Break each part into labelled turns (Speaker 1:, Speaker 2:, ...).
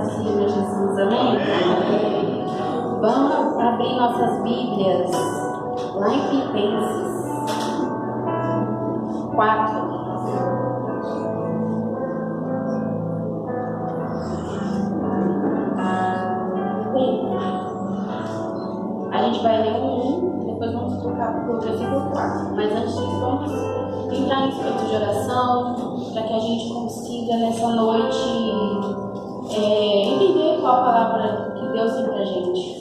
Speaker 1: Senhor Jesus, amém? Vamos abrir nossas Bíblias lá em Filipenses 4. A gente vai ler o 1, depois vamos trocar para o versículo 4. Mas antes disso, vamos entrar em espírito de oração, para que a gente consiga nessa noite entender qual a palavra que Deus tem para a gente.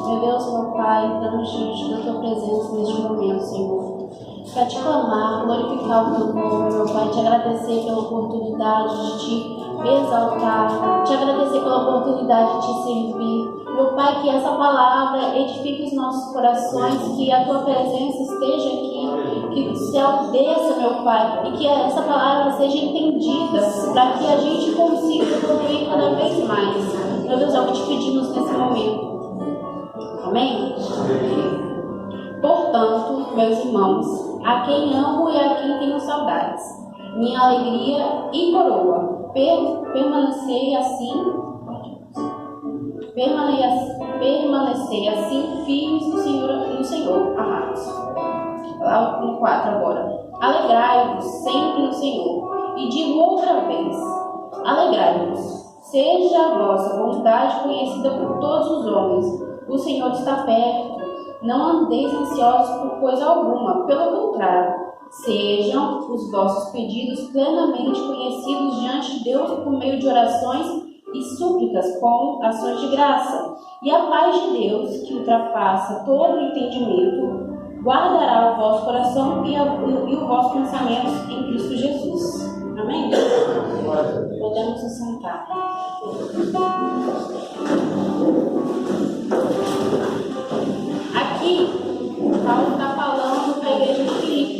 Speaker 1: Meu Deus, meu Pai, estamos diante da Tua presença neste momento, Senhor, para te clamar, glorificar o Teu nome, meu Pai, te agradecer pela oportunidade de te exaltar, te agradecer pela oportunidade de te servir. Meu Pai, que essa palavra edifique os nossos corações, que a Tua presença esteja aqui, que o céu desça, meu Pai, e que essa palavra seja entendida, para que a gente consiga evoluir cada vez mais. Meu Deus, é o que te pedimos nesse momento. Amém? Portanto, meus irmãos, a quem amo e a quem tenho saudades, minha alegria e coroa, permanecei assim firmes no Senhor, amados. Lá no 4 agora. Alegrai-vos sempre no Senhor. E digo outra vez, alegrai-vos. Seja a vossa vontade conhecida por todos os homens. O Senhor está perto. Não andeis ansiosos por coisa alguma. Pelo contrário, sejam os vossos pedidos plenamente conhecidos diante de Deus por meio de orações e súplicas com ações de graça. E a paz de Deus, que ultrapassa todo entendimento, guardará o vosso coração e o vosso pensamento em Cristo Jesus. Amém? Podemos nos sentar. Aqui, Paulo está falando para a igreja de Filipe.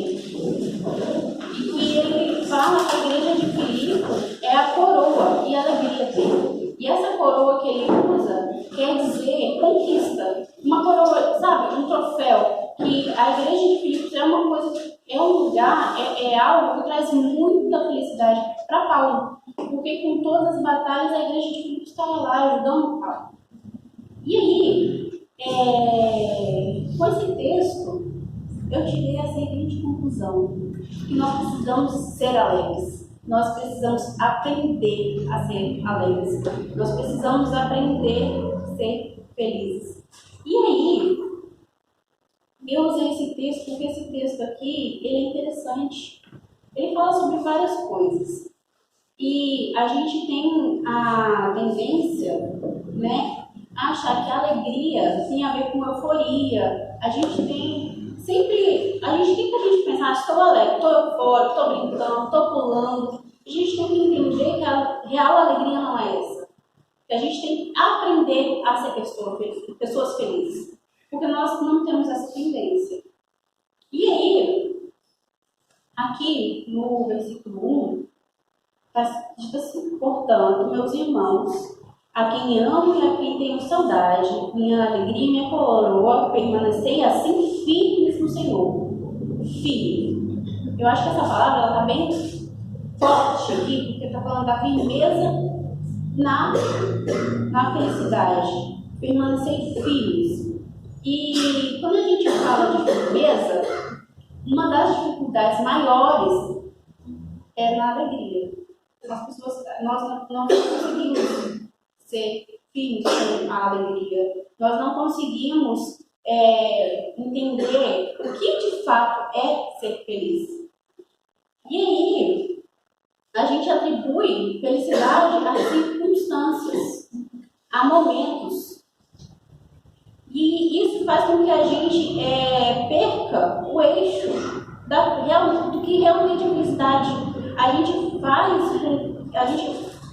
Speaker 1: E que ele fala que a igreja de Filipe é a coroa e a alegria dele. E essa coroa que ele usa quer dizer conquista. Uma coroa, sabe, um troféu. Que a igreja de Filipos é uma coisa, é um lugar, é algo que traz muita felicidade para Paulo. Porque com todas as batalhas a igreja de Filipos estava lá ajudando Paulo. E aí, com esse texto, eu tirei a seguinte conclusão: que nós precisamos ser alegres. Nós precisamos aprender a ser alegres. Nós precisamos aprender a ser felizes. E aí, eu usei esse texto porque esse texto aqui, ele é interessante. Ele fala sobre várias coisas. E a gente tem a tendência, né, a achar que a alegria tem a ver com euforia. A gente tem sempre, a gente pensa, estou alegre, estou eufórico, estou brincando, estou pulando. A gente tem que entender que a real alegria não é essa. Que a gente tem que aprender a ser pessoas felizes. Porque nós não temos essa tendência. E aí, aqui no versículo 1, está dito assim: portanto, meus irmãos, a quem amo e a quem tenho saudade, minha alegria e minha coroa, permanecei assim firmes no Senhor. Firme. Eu acho que essa palavra está bem forte aqui, porque está falando da firmeza na felicidade. Permanecei firmes. E quando a gente fala de firmeza, uma das dificuldades maiores é na alegria. Nós não conseguimos ser firmes com a alegria. Nós não conseguimos entender o que de fato é ser feliz. E aí, a gente atribui felicidade a circunstâncias, a momentos. E isso faz com que a gente perca o eixo do que realmente é felicidade. A gente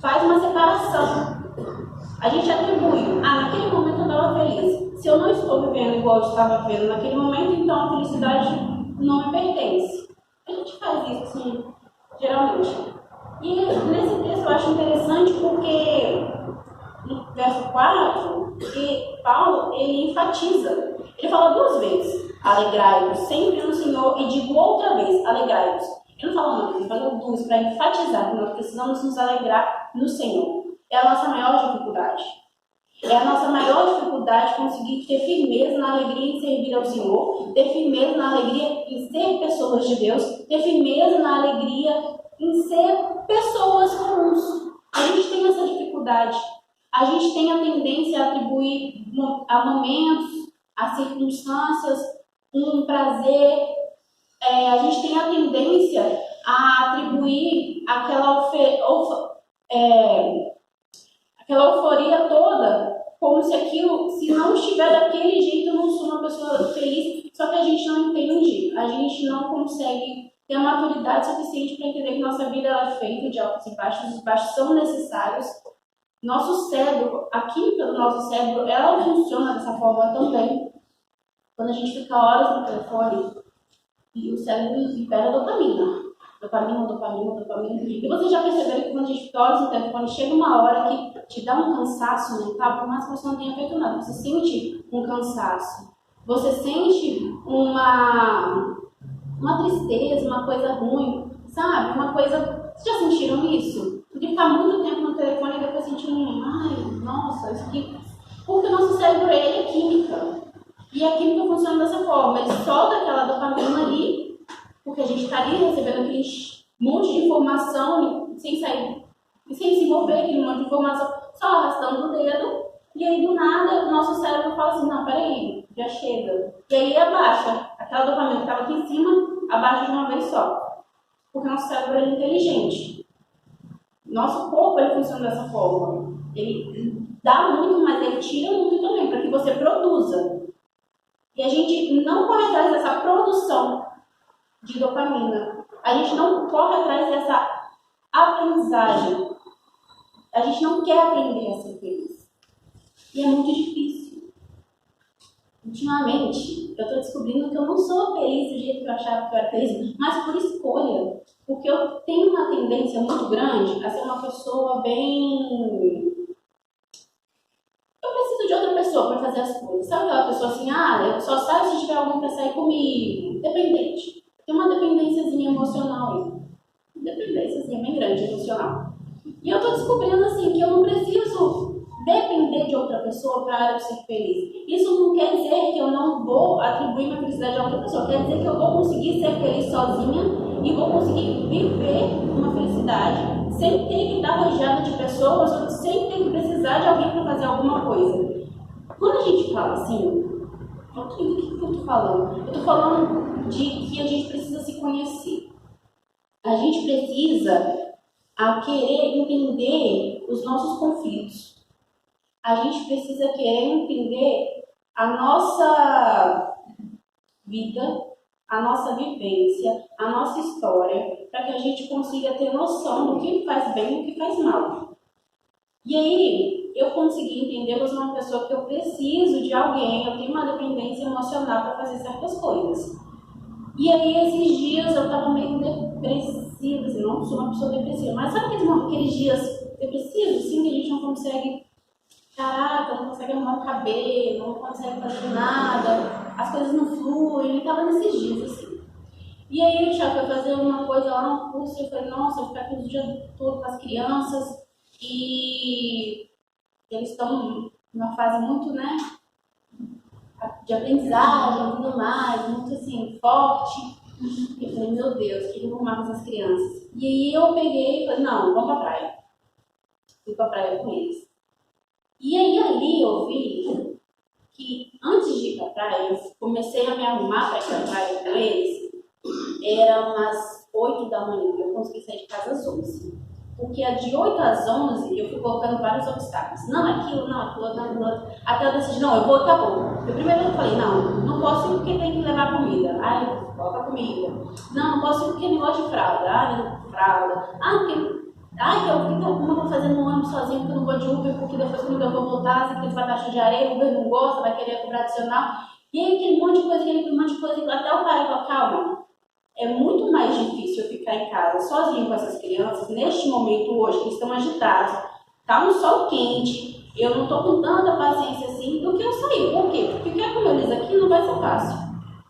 Speaker 1: faz uma separação. A gente atribui, naquele momento eu estava feliz. Se eu não estou vivendo igual eu estava vivendo naquele momento, então a felicidade não me pertence. A gente faz isso assim, geralmente. E nesse texto eu acho interessante porque no verso 4, Paulo, ele enfatiza. Ele fala 2 vezes: alegrai-vos sempre no Senhor, e digo outra vez: alegrai-vos. Ele não fala uma vez, ele fala 2 para enfatizar que nós precisamos nos alegrar no Senhor. é a nossa maior dificuldade. É a nossa maior dificuldade conseguir ter firmeza na alegria em servir ao Senhor, ter firmeza na alegria em ser pessoas de Deus, ter firmeza na alegria em ser pessoas comuns. A gente tem essa dificuldade. A gente tem a tendência a atribuir a momentos, a circunstâncias, um prazer. A gente tem a tendência a atribuir aquela euforia toda, como se aquilo, se não estiver daquele jeito, eu não sou uma pessoa feliz. Só que a gente não entende, a gente não consegue ter a maturidade suficiente para entender que nossa vida ela é feita de altos e baixos. Os baixos são necessários. Nosso cérebro, a química do nosso cérebro, ela funciona dessa forma também. Quando a gente fica horas no telefone, e o cérebro libera dopamina. Dopamina. E vocês já perceberam que quando a gente fica horas no telefone, chega uma hora que te dá um cansaço mental, por mais que você não tenha feito nada. Você sente um cansaço. Você sente uma tristeza, uma coisa ruim, sabe? Uma coisa... Vocês já sentiram isso? De ficar muito tempo no telefone e depois sentir nossa, isso aqui... Porque o nosso cérebro, ele é química. E a química funciona dessa forma. Ele solta aquela dopamina ali, porque a gente está ali recebendo aquele monte de informação sem sair, sem se envolver aquele monte de informação, só arrastando o dedo. E aí, do nada, o nosso cérebro fala assim, não, peraí, já chega. E aí abaixa. Aquela dopamina que estava aqui em cima, abaixa de uma vez só. Porque o nosso cérebro é inteligente. Nosso corpo, ele funciona dessa forma. Ele dá muito, mas ele tira muito também, para que você produza. E a gente não corre atrás dessa produção de dopamina. A gente não corre atrás dessa aprendizagem. A gente não quer aprender a ser feliz. E é muito difícil. Ultimamente, eu estou descobrindo que eu não sou feliz do jeito que eu achava que eu era feliz, mas por escolha. Porque eu tenho uma tendência muito grande a ser uma pessoa bem... Eu preciso de outra pessoa para fazer as coisas. Sabe aquela pessoa assim, eu só saio se tiver alguém para sair comigo? Dependente. Tem uma dependênciazinha emocional aí. Dependênciazinha bem grande emocional. E eu estou descobrindo assim que eu não preciso depender de outra pessoa para eu ser feliz. Isso não quer dizer que eu não vou atribuir minha felicidade a outra pessoa. Quer dizer que eu vou conseguir ser feliz sozinha e vou conseguir viver uma felicidade sem ter que estar rodeada de pessoas ou sem ter que precisar de alguém para fazer alguma coisa. Quando a gente fala assim, do que eu estou falando? Eu estou falando de que a gente precisa se conhecer. A gente precisa querer entender os nossos conflitos. A gente precisa querer entender a nossa vida, a nossa vivência, a nossa história, para que a gente consiga ter noção do que faz bem e do que faz mal. E aí, eu consegui entender que eu sou uma pessoa que eu preciso de alguém, eu tenho uma dependência emocional para fazer certas coisas. E aí, esses dias eu estava meio depressiva, assim, não sou uma pessoa depressiva, mas sabe aqueles dias depressivos, assim, que a gente não consegue... Caraca, não consegue arrumar o cabelo, não consegue fazer nada, as coisas não fluem, ele estava nesses dias assim. E aí o Thiago foi fazer uma coisa lá no curso e eu falei, nossa, eu vou ficar aqui o dia todo com as crianças e eles estão numa fase muito, né, de aprendizagem e tudo mais, muito assim, forte. E eu falei, meu Deus, o que eu vou arrumar com essas crianças? E aí eu peguei e falei, não, vamos pra praia. Fui pra praia com eles. E aí ali eu vi que antes de ir pra praia, eu comecei a me arrumar para ir pra praia com eles, era umas 8 da manhã, eu consegui sair de casa às 11. Porque de 8 às 11 eu fui colocando vários obstáculos. Não, aquilo, não. Até eu decidi, não, eu vou, tá bom. Eu primeiro falei, não posso ir porque tem que levar comida. Coloca comida. Não posso ir porque negócio de fralda. Fralda. Eu não vou fazer no ônibus sozinho porque eu não vou de Uber, porque depois quando eu vou voltar, se aqueles batata de areia, o Uber não gosta, vai querer cobrar adicional. E aí aquele monte de coisa, até o cara fala, calma, é muito mais difícil eu ficar em casa sozinho com essas crianças, neste momento hoje, que estão agitados, tá um sol quente, eu não tô com tanta paciência assim, do que eu sair. Por quê? Porque ficar com eles aqui não vai ser fácil.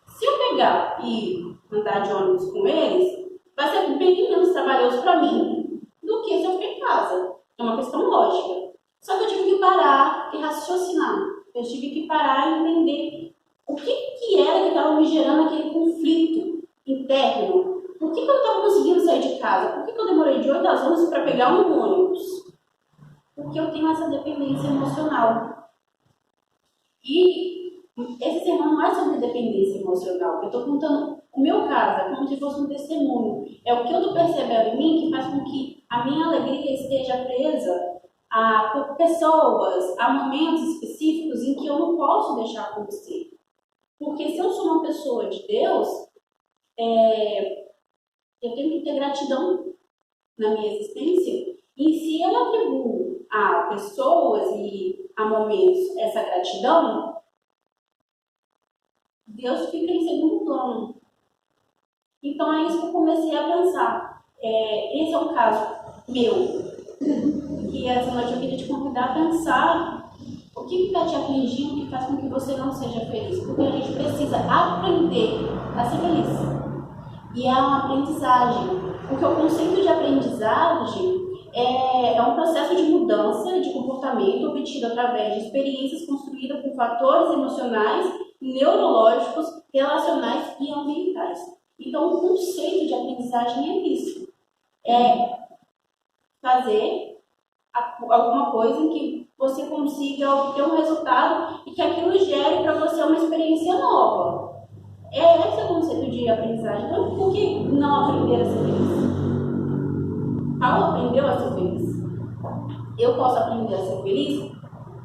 Speaker 1: Se eu pegar e andar de ônibus com eles, vai ser bem menos trabalhoso para mim do que se eu ficar em casa. É uma questão lógica. Só que eu tive que parar e raciocinar. Eu tive que parar e entender o que era que estava me gerando aquele conflito interno. Por que eu não estava conseguindo sair de casa? Por que eu demorei de 8 às 11 para pegar um ônibus? Porque eu tenho essa dependência emocional. E esse sermão não é sobre dependência emocional. Eu estou contando o meu caso, é como se fosse um testemunho. É o que eu estou percebendo em mim que faz com que a minha alegria esteja presa a pessoas, a momentos específicos em que eu não posso deixar acontecer. Porque se eu sou uma pessoa de Deus, eu tenho que ter gratidão na minha existência. E se eu atribuo a pessoas e a momentos essa gratidão, Deus fica em segundo plano. Então é isso que eu comecei a pensar. Esse é um caso meu. E essa noite eu queria te convidar a pensar o que está te afligindo que faz com que você não seja feliz. Porque a gente precisa aprender a ser feliz. E é uma aprendizagem. Porque o conceito de aprendizagem é um processo de mudança de comportamento obtido através de experiências construídas por fatores emocionais, neurológicos, relacionais e ambientais. Então, o conceito de aprendizagem é isso. É fazer alguma coisa em que você consiga obter um resultado e que aquilo gere para você uma experiência nova. Esse é o conceito de aprendizagem. Então, por que não aprender a ser feliz? Paulo aprendeu a ser feliz. Eu posso aprender a ser feliz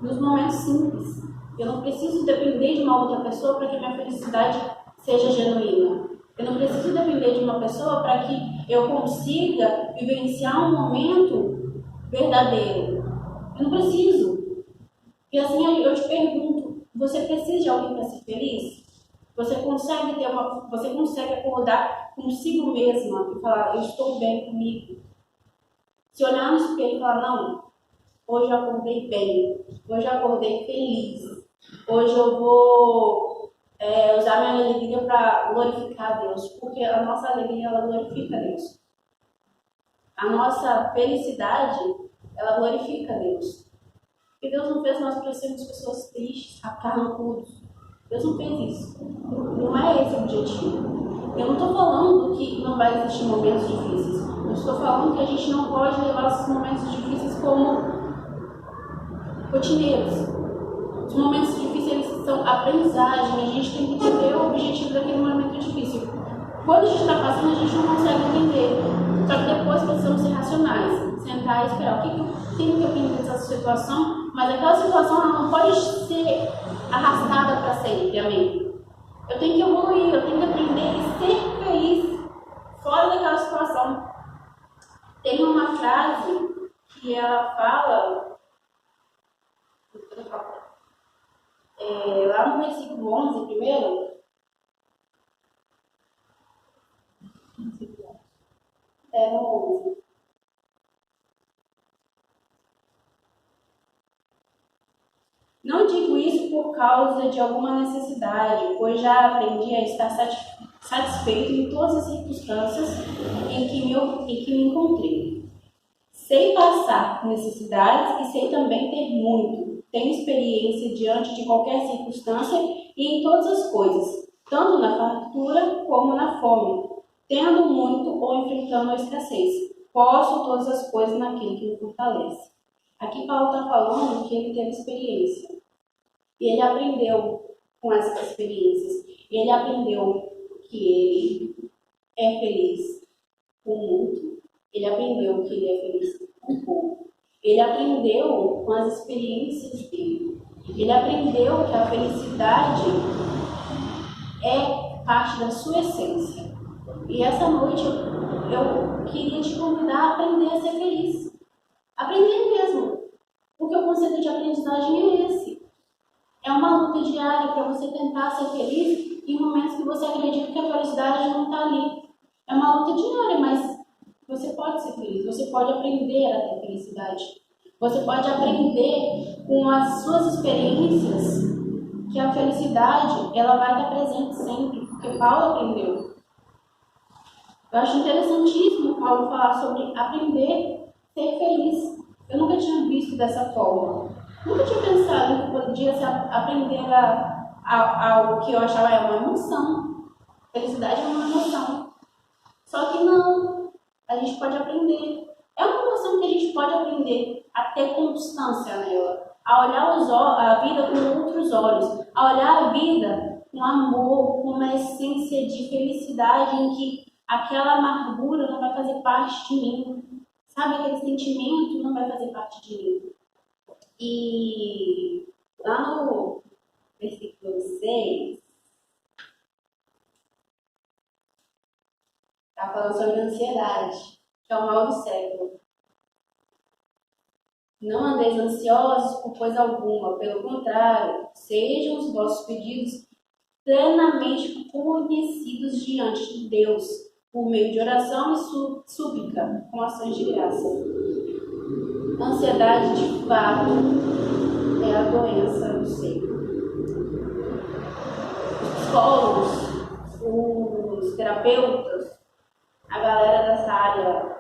Speaker 1: nos momentos simples. Eu não preciso depender de uma outra pessoa para que a minha felicidade seja genuína. Eu não preciso depender de uma pessoa para que eu consiga vivenciar um momento verdadeiro. Eu não preciso. E assim eu te pergunto, você precisa de alguém para ser feliz? Você consegue acordar consigo mesma e falar, eu estou bem comigo? Se olhar no espelho e falar, não, hoje eu acordei bem, hoje eu acordei feliz, hoje eu vou usar minha alegria para glorificar a Deus, porque a nossa alegria, ela glorifica a Deus. A nossa felicidade, ela glorifica a Deus. Porque Deus não fez nós para sermos pessoas tristes, carrancudos. Deus não fez isso. Não é esse o objetivo. Eu não estou falando que não vai existir momentos difíceis. Eu estou falando que a gente não pode levar esses momentos difíceis como rotineiros. Os momentos difíceis são aprendizagem. A gente tem que entender o objetivo daquele momento difícil. Quando a gente está passando, a gente não consegue entender. Só que depois precisamos ser racionais. Sentar e esperar. O que eu tenho que aprender dessa situação? Mas aquela situação ela não pode ser arrastada para sempre, amém? Eu tenho que evoluir, eu tenho que aprender e ser feliz fora daquela situação. Tem uma frase que ela fala, lá no versículo 11, primeiro, no 11. Não digo isso por causa de alguma necessidade, pois já aprendi a estar satisfeito em todas as circunstâncias em que me encontrei. Sei passar necessidades e sei também ter muito. Tenho experiência diante de qualquer circunstância e em todas as coisas, tanto na fartura como na fome, tendo muito ou enfrentando a escassez. Posso todas as coisas naquele que me fortalece. Aqui Paulo está falando que ele teve experiência. E ele aprendeu com essas experiências. Ele aprendeu que ele é feliz com muito. Ele aprendeu que ele é feliz com pouco. Ele aprendeu com as experiências dele. Ele aprendeu que a felicidade é parte da sua essência. E essa noite eu queria te convidar a aprender a ser feliz. Aprender mesmo. Porque o conceito de aprendizagem é esse. É uma luta diária para você tentar ser feliz em momentos que você acredita que a felicidade não está ali. É uma luta diária, mas você pode ser feliz. Você pode aprender a ter felicidade. Você pode aprender com as suas experiências que a felicidade ela vai estar presente sempre, porque Paulo aprendeu. Eu acho interessantíssimo Paulo falar sobre aprender a ser feliz. Eu nunca tinha visto dessa forma. Nunca tinha pensado que podia aprender algo que eu achava uma emoção. Felicidade é uma emoção. Só que não, a gente pode aprender. É uma emoção que a gente pode aprender a ter constância nela, a olhar a vida com outros olhos, a olhar a vida com amor, com uma essência de felicidade em que aquela amargura não vai fazer parte de mim, sabe? Aquele sentimento não vai fazer parte de mim. E lá no versículo 6, está falando sobre ansiedade, que é o mal do século. Não andeis ansiosos por coisa alguma, pelo contrário, sejam os vossos pedidos plenamente conhecidos diante de Deus, por meio de oração e súplica, com ações de graça. Ansiedade, de fato, é a doença do século. Os psicólogos, os terapeutas, a galera dessa área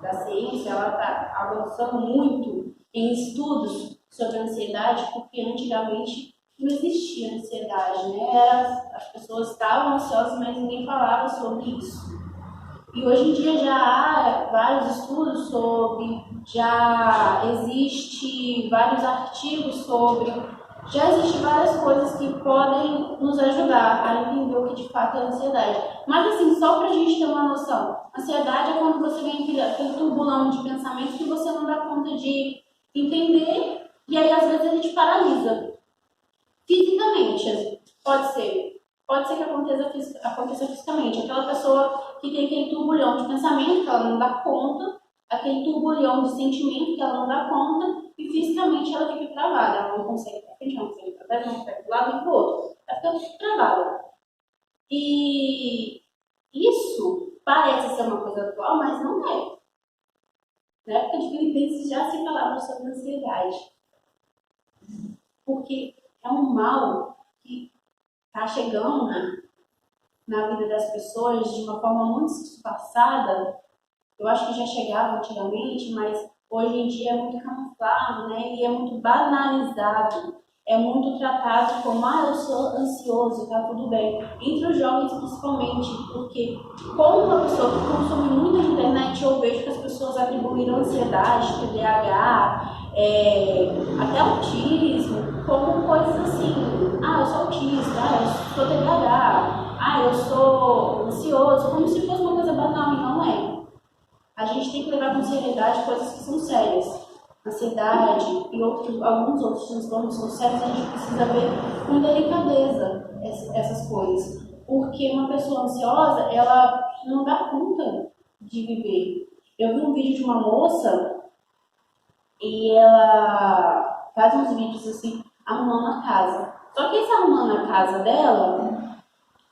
Speaker 1: da ciência, ela está avançando muito em estudos sobre ansiedade, porque antigamente não existia ansiedade, né? As pessoas estavam ansiosas, mas ninguém falava sobre isso. E hoje em dia já há vários estudos sobre, já existe vários artigos sobre, já existem várias coisas que podem nos ajudar a entender o que de fato é ansiedade. Mas assim, só para a gente ter uma noção, ansiedade é quando você vem aquele turbulão de pensamento que você não dá conta de entender, e aí às vezes ele te paralisa. Fisicamente, pode ser que aconteça fisicamente. Aquela pessoa que tem aquele turbulhão de pensamento que ela não dá conta, aquele turbulhão de sentimento que ela não dá conta, e fisicamente ela fica travada. Ela não consegue ir para frente, não consegue ir para trás, não consegue para o lado e para o outro. Ela fica travada. E isso parece ser uma coisa atual, mas não é. Na época de Filipenses já se falava sobre ansiedade. Porque é um mal que está chegando na vida das pessoas de uma forma muito disfarçada. Eu acho que já chegava antigamente, mas hoje em dia é muito camuflado, né? E é muito banalizado. É muito tratado como, eu sou ansioso, tá tudo bem. Entre os jovens, principalmente, porque como uma pessoa que consome muito a internet, eu vejo que as pessoas atribuíram ansiedade, TDAH, até autismo, como coisas assim. Eu sou autista, eu sou TDAH, eu sou ansioso, como se fosse uma coisa banal, e não é. A gente tem que levar com seriedade coisas que são sérias. Ansiedade e alguns outros transtornos são sérios, a gente precisa ver com delicadeza essas coisas. Porque uma pessoa ansiosa, ela não dá conta de viver. Eu vi um vídeo de uma moça e ela faz uns vídeos assim, arrumando a casa. Só que essa arrumando a casa dela,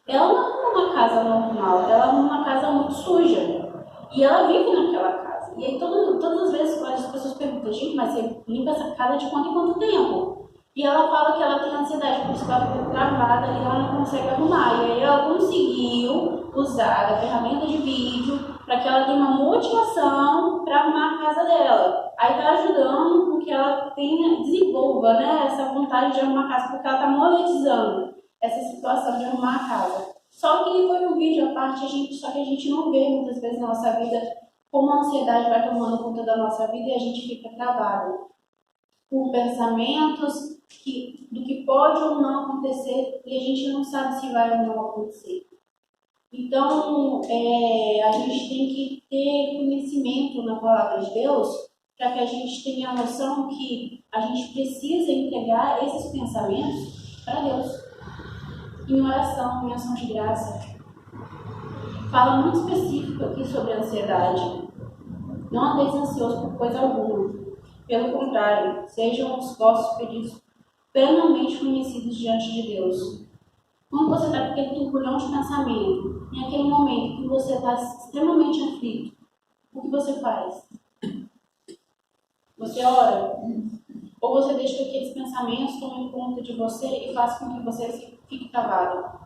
Speaker 1: ela não arruma uma casa normal, ela arruma uma casa muito suja. E ela vive naquela casa. E aí todas as vezes as pessoas perguntam, gente, mas você limpa essa casa de quanto em quanto tempo? E ela fala que ela tem ansiedade, por isso que ela fica travada e ela não consegue arrumar. E aí ela conseguiu usar a ferramenta de vídeo para que ela tenha uma motivação para arrumar a casa dela. Aí está ajudando com que ela desenvolva, né, essa vontade de arrumar a casa, porque ela está monetizando essa situação de arrumar a casa. Só que foi um vídeo à parte, só que a gente não vê muitas vezes na nossa vida como a ansiedade vai tomando conta da nossa vida e a gente fica travado por pensamentos do que pode ou não acontecer e a gente não sabe se vai ou não acontecer. Então, a gente tem que ter conhecimento na palavra de Deus para que a gente tenha a noção que a gente precisa entregar esses pensamentos para Deus. Em oração, em ação de graça. Fala muito específico aqui sobre a ansiedade. Não andeis ansiosos por coisa alguma. Pelo contrário, sejam os vossos pedidos plenamente conhecidos diante de Deus. Quando você está com aquele turbulhão de pensamento, em aquele momento que você está extremamente aflito, o que você faz? Você ora? Ou você deixa que aqueles pensamentos tomem conta de você e façam com que você fique travado,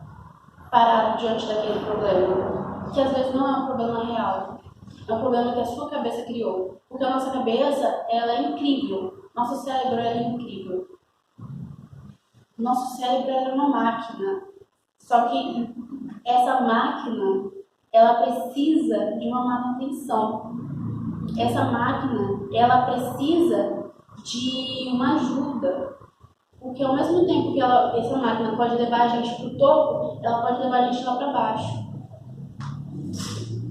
Speaker 1: parado diante daquele problema, que às vezes não é um problema real. É um problema que a sua cabeça criou. Porque a nossa cabeça, ela é incrível. Nosso cérebro é incrível. Nosso cérebro é uma máquina. Só que essa máquina, ela precisa de uma manutenção. Essa máquina, ela precisa de uma ajuda. Porque ao mesmo tempo que essa máquina pode levar a gente para o topo, ela pode levar a gente lá para baixo.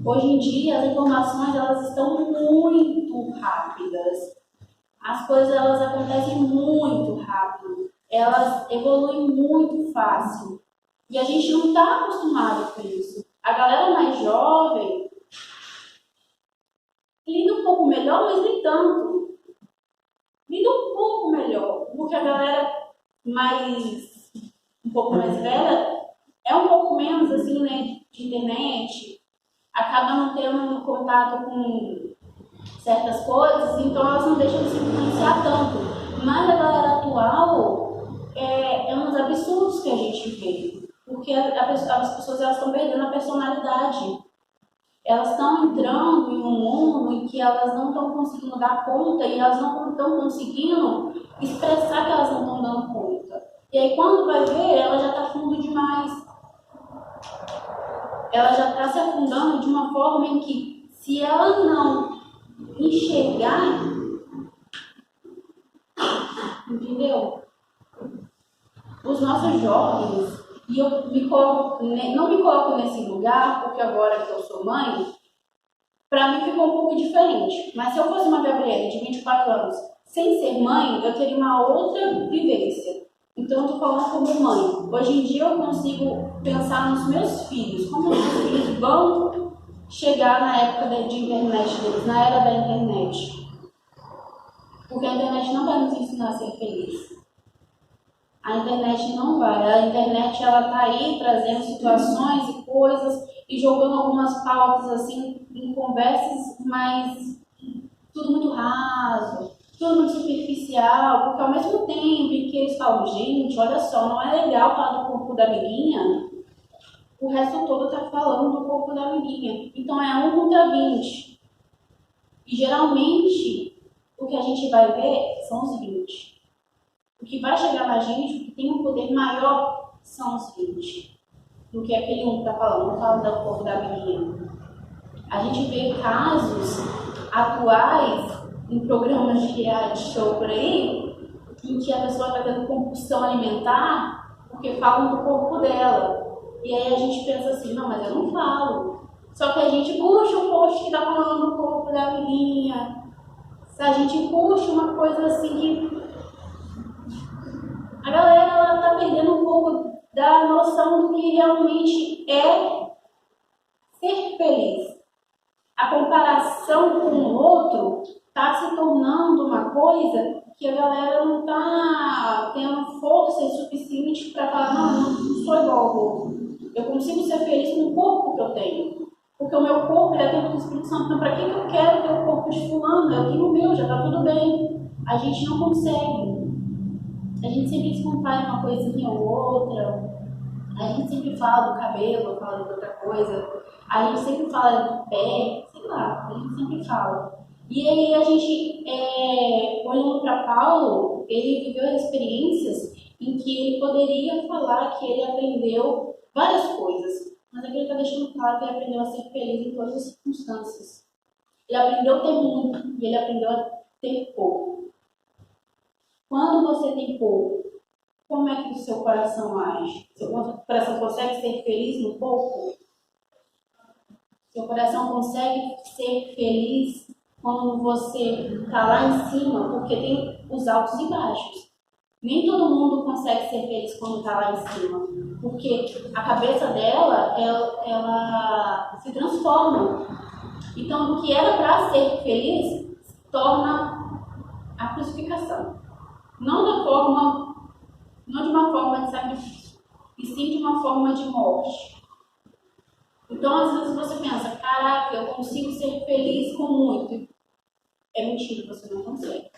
Speaker 1: Hoje em dia, as informações elas estão muito rápidas. As coisas elas acontecem muito rápido. Elas evoluem muito fácil. E a gente não está acostumado com isso. A galera mais jovem lida um pouco melhor, mas nem tanto. Lida um pouco melhor. Porque a galera um pouco mais velha é um pouco menos assim, né, de internet. Acaba não tendo contato com certas coisas, então elas não deixam de se influenciar tanto. Mas a galera atual é uns absurdos que a gente vê, porque as pessoas elas estão perdendo a personalidade. Elas estão entrando em um mundo em que elas não estão conseguindo dar conta e elas não estão conseguindo expressar que elas não estão dando conta. E aí quando vai ver, ela já está fundo demais. Ela já está se afundando de uma forma em que, se ela não enxergar, entendeu? Os nossos jovens, e eu não me coloco nesse lugar, porque agora que eu sou mãe, para mim ficou um pouco diferente. Mas se eu fosse uma Gabriela de 24 anos, sem ser mãe, eu teria uma outra vivência. Então, eu estou falando como mãe. Hoje em dia, eu consigo pensar nos meus filhos. Como os meus filhos vão chegar na época de internet deles, na era da internet. Porque a internet não vai nos ensinar a ser feliz. A internet não vai. A internet, ela está aí trazendo situações e coisas e jogando algumas pautas assim em conversas, mas tudo muito raso. Tudo muito superficial, porque ao mesmo tempo em que eles falam, gente, olha só, não é legal falar do corpo da amiguinha, o resto todo está falando do corpo da amiguinha. Então é 1 contra 20. E geralmente o que a gente vai ver são os 20. O que vai chegar na gente, o que tem um poder maior, são os 20. Do que aquele um que está falando, não fala do corpo da amiguinha. A gente vê casos atuais em programas de reality show por aí, em que a pessoa está tendo compulsão alimentar porque falam do corpo dela. E aí a gente pensa assim, não, mas eu não falo. Só que a gente puxa o post que está falando do corpo da amiguinha. A gente puxa uma coisa assim que a galera está perdendo um pouco da noção do que realmente é ser feliz. A comparação com o outro está se tornando uma coisa que a galera não está tendo força suficiente para falar, não sou igual ao outro. Eu consigo ser feliz com o corpo que eu tenho. Porque o meu corpo é templo do Espírito Santo. Então, para que eu quero ter o corpo de fulano? Eu tenho o meu, já está tudo bem. A gente não consegue. A gente sempre se compara uma coisinha ou outra. A gente sempre fala do cabelo, fala de outra coisa. A gente sempre fala do pé, sei lá, a gente sempre fala. E aí a gente, olhando para Paulo, ele viveu experiências em que ele poderia falar que ele aprendeu várias coisas. Mas aqui ele está deixando claro que ele aprendeu a ser feliz em todas as circunstâncias. Ele aprendeu a ter muito e ele aprendeu a ter pouco. Quando você tem pouco, como é que o seu coração age? Seu coração consegue ser feliz no pouco? Seu coração consegue ser feliz quando você está lá em cima? Porque tem os altos e baixos. Nem todo mundo consegue ser feliz quando está lá em cima. Porque a cabeça dela, ela se transforma. Então, o que era para ser feliz, se torna a crucificação. Não de uma forma de sacrifício, e sim de uma forma de morte. Então, às vezes você pensa, caraca, eu consigo ser feliz com muito. É mentira, você não consegue.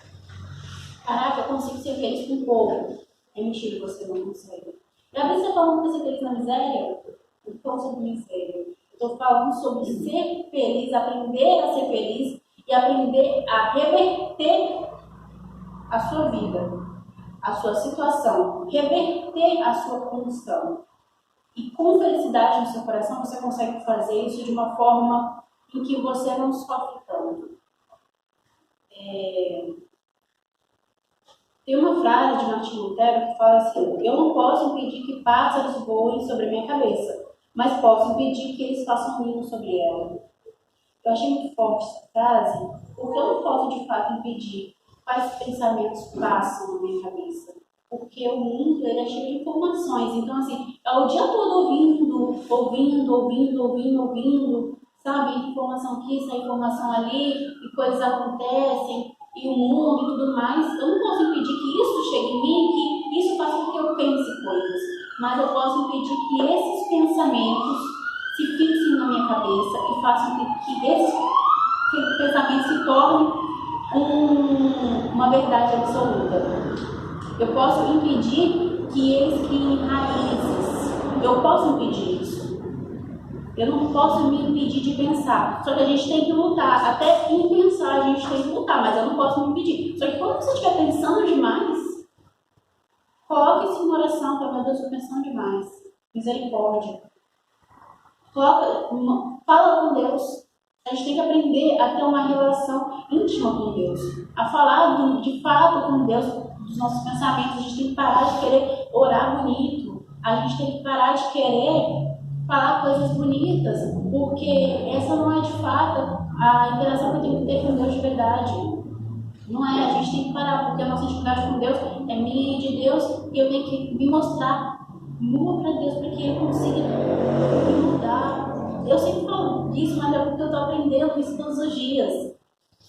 Speaker 1: Caraca, eu consigo ser feliz com pouco. É mentira, você não consegue. E às vezes você fala que você ser feliz na miséria, por causa de miséria. Estou falando sobre ser feliz, aprender a ser feliz e aprender a reverter a sua vida, a sua situação, reverter a sua condição. E com felicidade no seu coração você consegue fazer isso de uma forma em que você não sofre tanto. Tem uma frase de Martinho Lutero que fala assim: eu não posso impedir que pássaros voem sobre a minha cabeça, mas posso impedir que eles façam ninho sobre ela. Eu achei muito forte essa frase, porque eu não posso de fato impedir quais pensamentos passam na minha cabeça. Porque o mundo ele é cheio de informações. Então, assim, é o dia todo ouvindo, sabe? Informação aqui, essa informação ali, e coisas acontecem, e o mundo e tudo mais. Eu não posso impedir que isso chegue em mim, que isso faça com que eu pense coisas. Mas eu posso impedir que esses pensamentos se fixem na minha cabeça e façam que esses pensamentos se tornem uma verdade absoluta. Eu posso impedir que eles criem raízes. Eu posso impedir isso. Eu não posso me impedir de pensar. Só que a gente tem que lutar. Até em pensar a gente tem que lutar, mas eu não posso me impedir. Só que quando você estiver pensando demais, coloque isso em oração, para meu Deus, eu estou pensando demais. Misericórdia. Fala com Deus. A gente tem que aprender a ter uma relação íntima com Deus, a falar de fato com Deus dos nossos pensamentos. A gente tem que parar de querer orar bonito, a gente tem que parar de querer falar coisas bonitas, porque essa não é de fato a interação que eu tenho que ter com Deus de verdade. Não é, a gente tem que parar, porque a nossa intimidade com Deus é minha e de Deus, e eu tenho que me mostrar nua para Deus, para que Ele consiga me mudar. Eu sempre falo disso, mas é porque eu estou aprendendo isso todos os dias.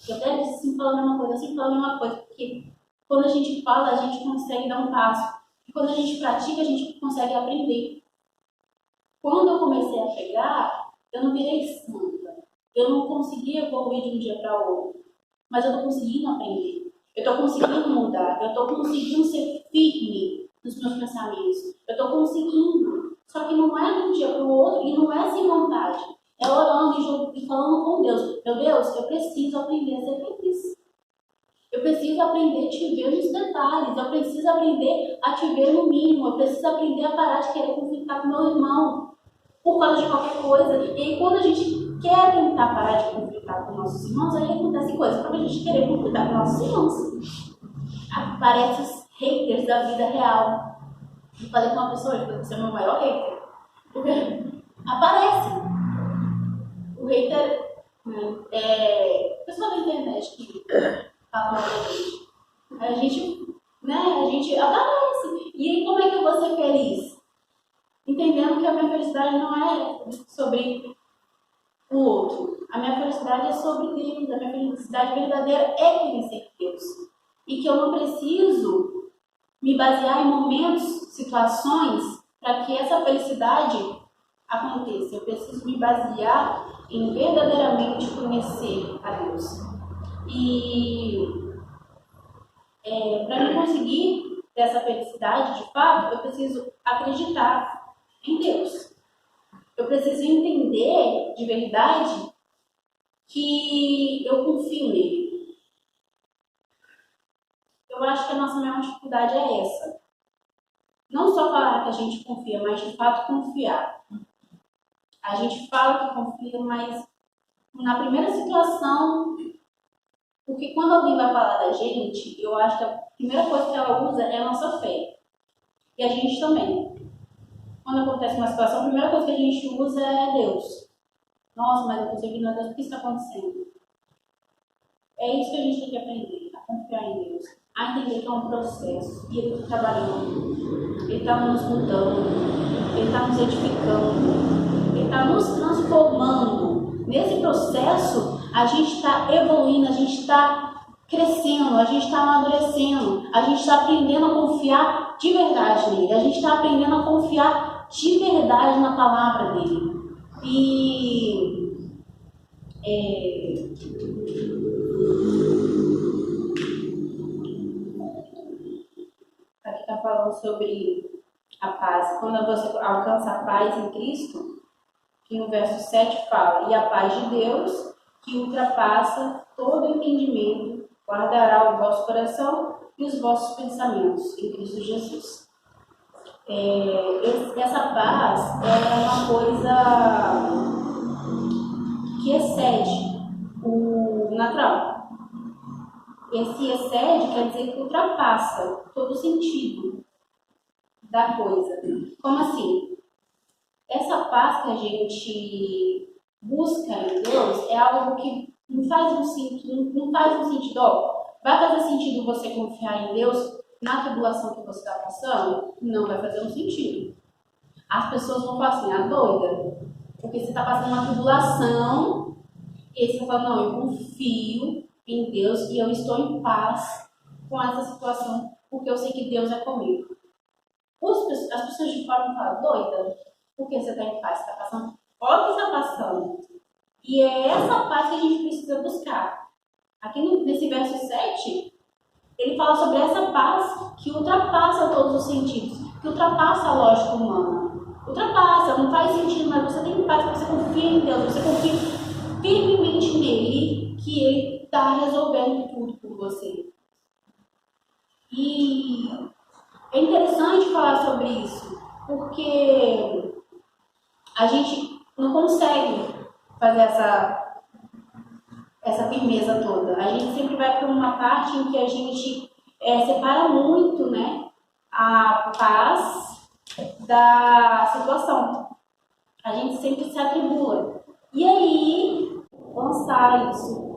Speaker 1: Eu até disse assim, falo a mesma coisa, eu sempre falo a mesma coisa, porque quando a gente fala, a gente consegue dar um passo. E quando a gente pratica, a gente consegue aprender. Quando eu comecei a pregar, eu não virei santa. Eu não consegui evoluir de um dia para outro. Mas eu estou conseguindo aprender. Eu estou conseguindo mudar. Eu estou conseguindo ser firme nos meus pensamentos. Eu estou conseguindo. Só que não é de um dia para o outro e não é sem vontade. É orando e falando com Deus. Meu Deus, eu preciso aprender a ser feliz. Eu preciso aprender a te ver nos detalhes. Eu preciso aprender a te ver no mínimo. Eu preciso aprender a parar de querer conflitar com meu irmão por causa de qualquer coisa. E aí, quando a gente quer tentar parar de conflitar com nossos irmãos, aí acontecem coisas. Para a gente querer conflitar com nossos irmãos, aparecem os haters da vida real. Eu falei com uma pessoa hoje, você é o meu maior hater. Porque aparece. O hater pessoa da internet que fala mal da gente. A gente aparece. E aí, como é que eu vou ser feliz? Entendendo que a minha felicidade não é sobre o outro. A minha felicidade é sobre Deus. A minha felicidade verdadeira é conhecer Deus. E que eu não preciso me basear em momentos, situações, para que essa felicidade aconteça. Eu preciso me basear em verdadeiramente conhecer a Deus. E para eu conseguir ter essa felicidade, de fato, eu preciso acreditar em Deus. Eu preciso entender de verdade que eu confio nele. Eu acho que a nossa maior dificuldade é essa. Não só falar que a gente confia, mas de fato confiar. A gente fala que confia, mas na primeira situação, porque quando alguém vai falar da gente, eu acho que a primeira coisa que ela usa é a nossa fé. E a gente também. Quando acontece uma situação, a primeira coisa que a gente usa é Deus. Nossa, mas eu estou seguindo a Deus, o que está acontecendo? É isso que a gente tem que aprender, a confiar em Deus. A entender que é um processo. E Ele está trabalhando. Ele está nos mudando. Ele está nos edificando. Ele está nos transformando. Nesse processo, a gente está evoluindo, a gente está crescendo, a gente está amadurecendo, a gente está aprendendo a confiar de verdade nele, a gente está aprendendo a confiar de verdade na palavra dele. E aqui está falando sobre a paz. Quando você alcança a paz em Cristo, que no verso 7 fala: e a paz de Deus, que ultrapassa todo entendimento, guardará o vosso coração e os vossos pensamentos em Cristo Jesus. Essa paz é uma coisa que excede o natural. Esse excede quer dizer que ultrapassa todo o sentido da coisa. Como assim? Essa paz que a gente busca em Deus é algo que não faz um sentido, vai fazer sentido você confiar em Deus na tribulação que você está passando? Não vai fazer um sentido. As pessoas vão falar assim, doida, porque você está passando uma tribulação e aí você fala, não, eu confio em Deus e eu estou em paz com essa situação, porque eu sei que Deus é comigo. As pessoas de fora vão falar, doida, porque você está em paz, você está passando, olha o que está passando. E é essa paz que a gente precisa buscar. Aqui nesse verso 7, ele fala sobre essa paz que ultrapassa todos os sentidos, que ultrapassa a lógica humana. Ultrapassa, não faz sentido, mas você tem paz, você confia em Deus, você confia firmemente nele, que ele está resolvendo tudo por você. E é interessante falar sobre isso, porque a gente não consegue fazer essa firmeza toda. A gente sempre vai para uma parte em que a gente separa muito, né, a paz da situação. A gente sempre se atribula. E aí, lançar isso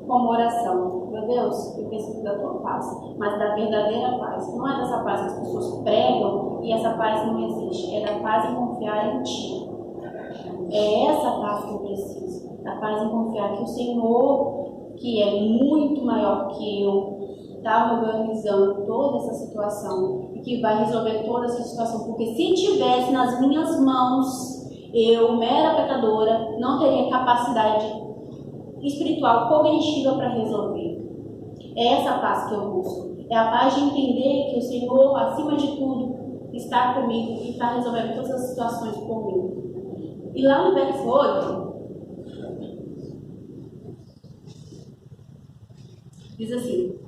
Speaker 1: como oração. Meu Deus, eu preciso da tua paz, mas da verdadeira paz. Não é dessa paz que as pessoas pregam e essa paz não existe. É da paz em confiar em ti. É essa paz que eu preciso. A paz em confiar que o Senhor, que é muito maior que eu, está organizando toda essa situação e que vai resolver toda essa situação. Porque se tivesse nas minhas mãos, eu, mera pecadora, não teria capacidade espiritual cognitiva para resolver. É essa paz que eu busco. É a paz de entender que o Senhor, acima de tudo, está comigo e está resolvendo todas as situações por mim. E lá no verso 8, diz assim: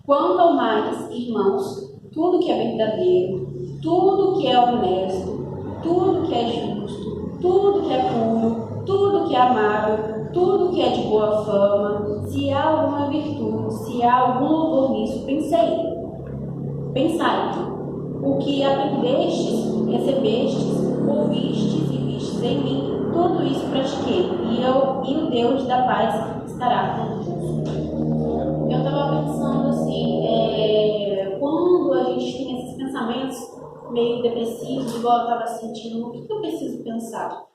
Speaker 1: quanto ao mais, irmãos, tudo que é verdadeiro, tudo que é honesto, tudo que é justo, tudo que é puro, tudo que é amável, tudo que é de boa fama, se há alguma virtude, se há algum louvor nisso, pensai. O que aprendestes, recebestes, ouvistes e vistes em mim, tudo isso pratiquei, e o Deus da paz estará convosco. Eu estava pensando assim, quando a gente tem esses pensamentos meio depressivos, igual eu estava sentindo, o que eu preciso pensar?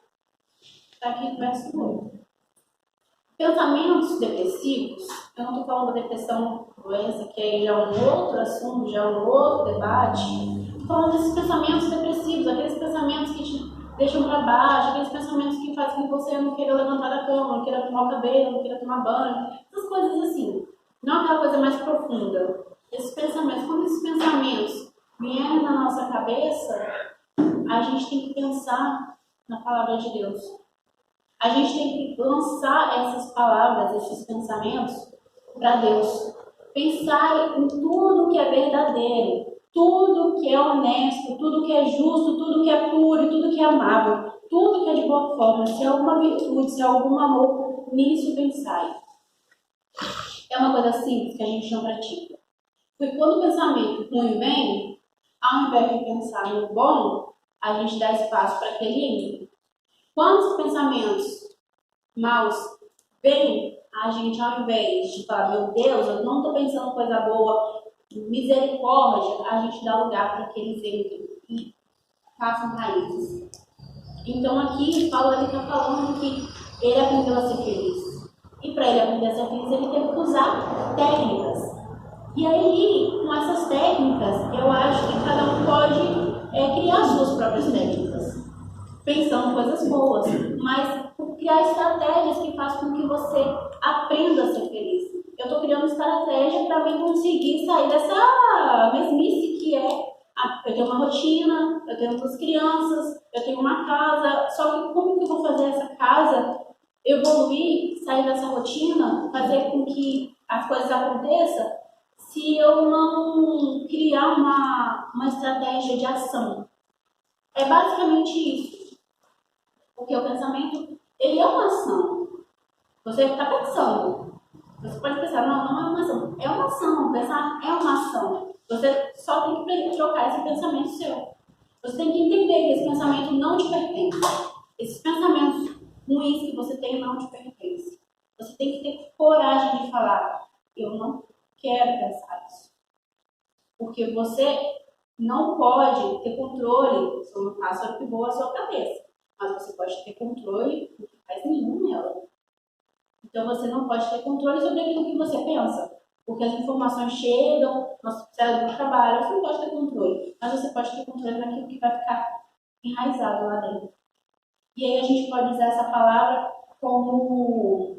Speaker 1: Está aqui no verso 8. Pensamentos depressivos, eu não estou falando da depressão, doença, que aí já é um outro assunto, já é um outro debate. Estou falando desses pensamentos depressivos, aqueles pensamentos que te deixam para baixo, aqueles pensamentos que fazem com que você não queira levantar da cama, não queira tomar o cabelo, não queira tomar banho, essas coisas assim. Não aquela coisa mais profunda. Esses pensamentos, quando esses pensamentos vierem na nossa cabeça, a gente tem que pensar na palavra de Deus. A gente tem que lançar essas palavras, esses pensamentos para Deus. Pensar em tudo que é verdadeiro, tudo que é honesto, tudo que é justo, tudo que é puro, tudo que é amável, tudo que é de boa forma. Se há alguma virtude, se há algum amor, nisso pensai. É uma coisa simples que a gente não pratica. Porque quando o pensamento ruim vem, ao invés de pensar no bom, a gente dá espaço para que ele entre. Quando os pensamentos maus vêm, a gente, ao invés de falar, meu Deus, eu não estou pensando coisa boa, misericórdia, a gente dá lugar para que eles entrem e façam raízes. Então aqui, Paulo está falando que ele aprendeu a ser feliz. E para ele aprender a ser feliz, ele teve que usar técnicas. E aí, com essas técnicas, eu acho que cada um pode criar suas próprias técnicas. Pensando coisas boas, mas criar estratégias que façam com que você aprenda a ser feliz. Eu estou criando estratégia para mim conseguir sair dessa mesmice que é eu tenho uma rotina, eu tenho 2 crianças, eu tenho uma casa, só que como que eu vou fazer essa casa evoluir, sair dessa rotina, fazer com que as coisas aconteçam, se eu não criar uma estratégia de ação? É basicamente isso. Porque o pensamento, ele é uma ação. Você está pensando. Você pode pensar, não é uma ação. É uma ação. Pensar é uma ação. Você só tem que trocar esse pensamento seu. Você tem que entender que esse pensamento não te pertence. Esses pensamentos ruins que você tem não te pertencem. Você tem que ter coragem de falar, eu não quero pensar isso. Porque você não pode ter controle sobre o pássaro que voa à sua cabeça. Mas você pode ter controle do que faz nenhum nela. Então você não pode ter controle sobre aquilo que você pensa. Porque as informações chegam, nosso cérebro trabalha, você não pode ter controle. Mas você pode ter controle naquilo que vai ficar enraizado lá dentro. E aí a gente pode usar essa palavra como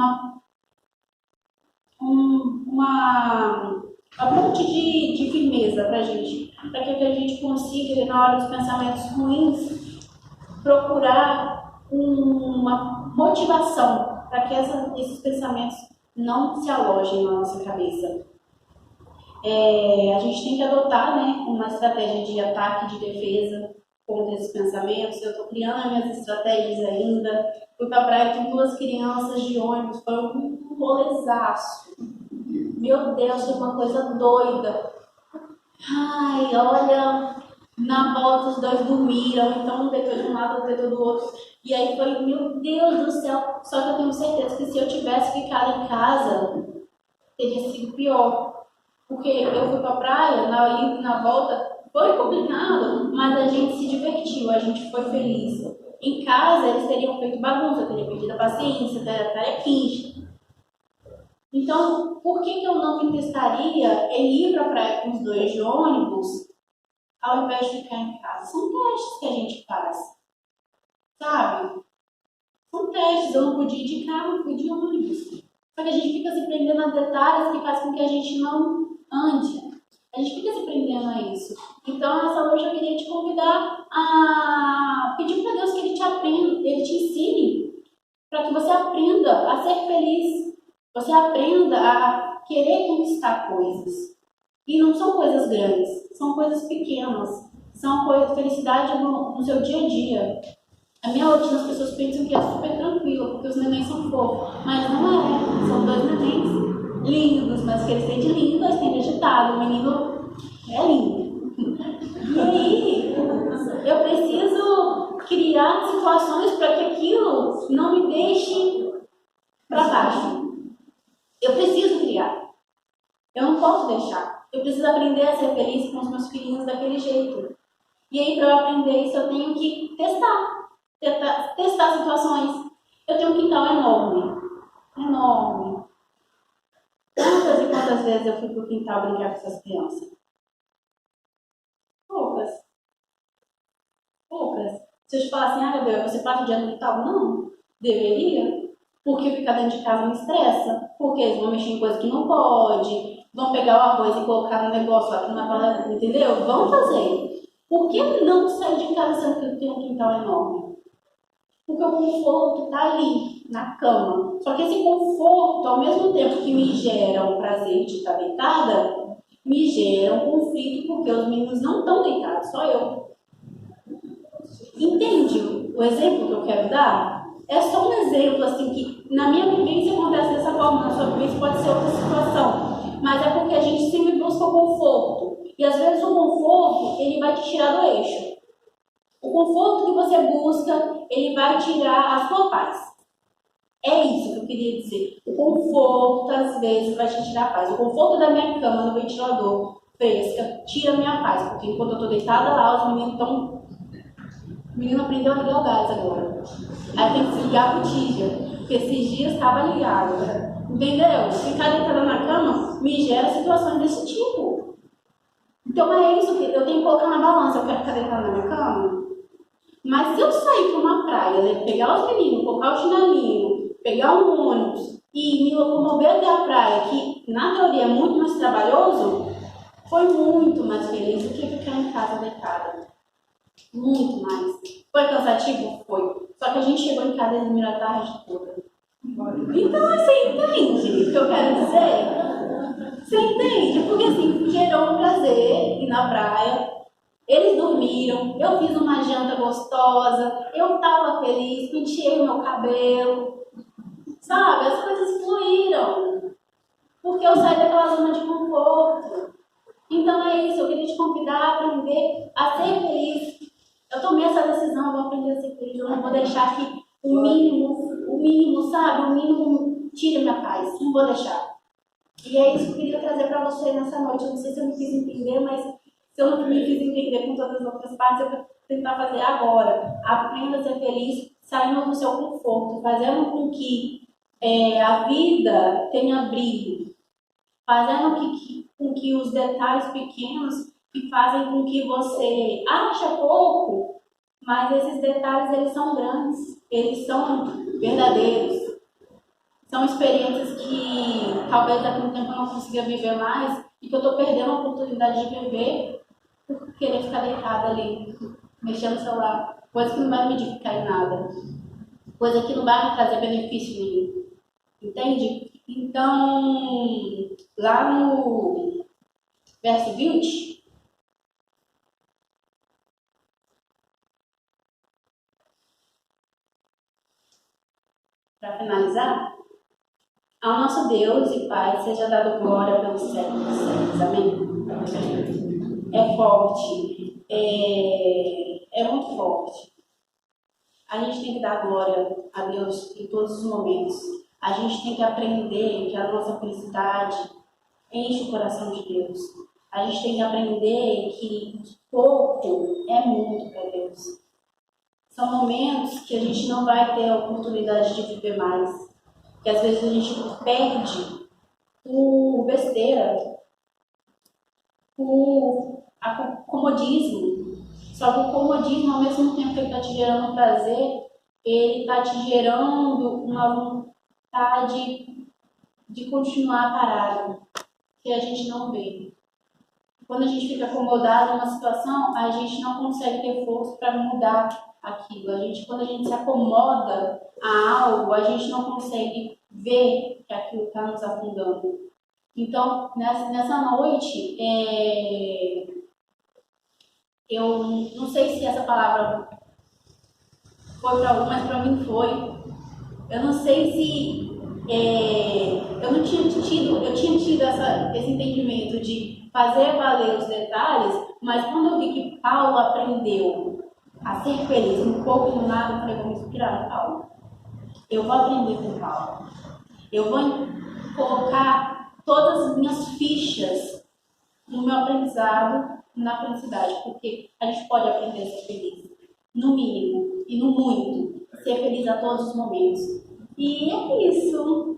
Speaker 1: uma ponte de firmeza para a gente. Para que a gente consiga, na hora dos pensamentos ruins, procurar uma motivação para que esses pensamentos não se alojem na nossa cabeça. A gente tem que adotar, né, uma estratégia de ataque, de defesa contra esses pensamentos. Eu estou criando as minhas estratégias ainda. Fui para a praia com 2 crianças de ônibus, foi um rolezaço. Meu Deus, foi uma coisa doida. Ai, olha, na volta os 2 dormiram, então um deitou de um lado, outro deitou do outro. E aí foi, meu Deus do céu. Só que eu tenho certeza que se eu tivesse ficado em casa, teria sido pior. Porque eu fui para a praia, na ida e na volta, foi complicado, mas a gente se divertiu, a gente foi feliz. Em casa, eles teriam feito bagunça, teriam perdido a paciência, estaria quente. Então, por que eu não me testaria em ir para a praia com os 2 de ônibus, ao invés de ficar em casa? São testes que a gente faz, sabe? São testes, eu não podia ir de carro, eu fui de ônibus. Só que a gente fica se prendendo a detalhes que faz com que a gente não ande. A gente fica se prendendo a isso. Então, nessa noite eu queria te convidar a pedir para Deus que Ele te ensine, para que você aprenda a ser feliz. Você aprenda a querer conquistar coisas. E não são coisas grandes, são coisas pequenas. São felicidade no seu dia a dia. A minha rotina, as pessoas pensam que é super tranquila, porque os nenéns são fofos. Mas não é. São 2 nenéns lindos, mas que eles têm de lindo, eles têm de agitado. O menino é lindo. E aí, eu preciso criar situações para que aquilo não me deixe para baixo. Eu preciso criar. Eu não posso deixar. Eu preciso aprender a ser feliz com os meus filhinhos daquele jeito. E aí, para eu aprender isso, eu tenho que testar situações. Eu tenho um quintal enorme. Enorme. Quantas e quantas vezes eu fui pro quintal brincar com essas crianças? Poucas. Poucas. Se eu te falar assim, Gabriel, você passa o dia no quintal? Não. Deveria. Porque ficar dentro de casa me estressa. Porque eles vão mexer em coisa que não pode. Vão pegar o arroz e colocar no negócio lá que não vai, entendeu? Vão fazer. Por que não sair de casa sendo que tem um quintal enorme? Porque o conforto está ali, na cama. Só que esse conforto, ao mesmo tempo que me gera o prazer de estar deitada, me gera um conflito porque os meninos não estão deitados, só eu. Entende o exemplo que eu quero dar? É só um exemplo, assim, que na minha vivência acontece dessa forma, na sua vivência pode ser outra situação. Mas é porque a gente sempre busca o conforto. E às vezes o conforto, ele vai te tirar do eixo. O conforto que você busca, ele vai tirar a sua paz. É isso que eu queria dizer. O conforto, às vezes, vai te tirar a paz. O conforto da minha cama no ventilador fresca tira a minha paz. Porque enquanto eu estou deitada lá, os meninos estão... O menino aprendeu a ligar o gás agora. Aí tem que se ligar a botija. Porque esses dias estava ligado. Entendeu? Ficar deitada na cama me gera situações desse tipo. Então é isso que eu tenho que colocar na balança. Eu quero ficar deitada na minha cama. Mas se eu sair para uma praia, né, pegar os meninos, colocar o chinelinho, pegar um ônibus e me locomover até a praia, que na teoria é muito mais trabalhoso, foi muito mais feliz do que ficar em casa deitada. Muito mais. Foi cansativo? Foi. Só que a gente chegou em casa e dormiu a tarde toda. Então você entende o que eu quero dizer? Você entende? Porque assim, gerou um prazer ir na praia. Eles dormiram, eu fiz uma janta gostosa, eu estava feliz, penteei o meu cabelo. Sabe? As coisas fluíram. Porque eu saí daquela zona de conforto. Então é isso, eu queria te convidar a aprender a ser feliz. Eu tomei essa decisão, eu vou aprender a ser feliz. Eu não vou deixar que o mínimo, sabe? O mínimo tire minha paz. Não vou deixar. E é isso que eu queria trazer para você nessa noite. Eu não sei se eu me fiz entender, mas se eu não me fiz entender com todas as outras partes, eu vou tentar fazer agora. Aprenda a ser feliz, saindo do seu conforto, fazendo com que a vida tenha brilho, fazendo com que os detalhes pequenos que fazem com que você ache pouco, mas esses detalhes eles são grandes, eles são verdadeiros. São experiências que talvez daqui a um tempo eu não consiga viver mais e que eu estou perdendo a oportunidade de viver por querer ficar deitada ali, mexendo no celular. Coisa que não vai me edificar em nada. Coisa que não vai me trazer benefício nenhum. Entende? Então, lá no verso 20, para finalizar, ao nosso Deus e Pai seja dado glória pelos séculos dos séculos. Amém? É forte, é muito forte. A gente tem que dar glória a Deus em todos os momentos. A gente tem que aprender que a nossa felicidade enche o coração de Deus. A gente tem que aprender que pouco é muito para Deus. São momentos que a gente não vai ter a oportunidade de viver mais. Que às vezes a gente perde por besteira, por comodismo. Só que o comodismo, ao mesmo tempo que ele está te gerando prazer, ele está te gerando uma vontade de continuar parado, que a gente não vê. Quando a gente fica acomodado numa situação, a gente não consegue ter força para mudar aquilo. Quando a gente se acomoda a algo, a gente não consegue ver que aquilo está nos afundando. Então, nessa noite, eu não sei se essa palavra foi para algum, mas para mim foi. Eu não sei se eu tinha tido esse entendimento de fazer valer os detalhes, mas quando eu vi que Paulo aprendeu a ser feliz um pouco no nada, eu falei, vou me inspirar em Paulo. Eu vou aprender com Paulo. Eu vou colocar todas as minhas fichas no meu aprendizado na felicidade, porque a gente pode aprender a ser feliz, no mínimo e no muito, ser feliz a todos os momentos. E é isso.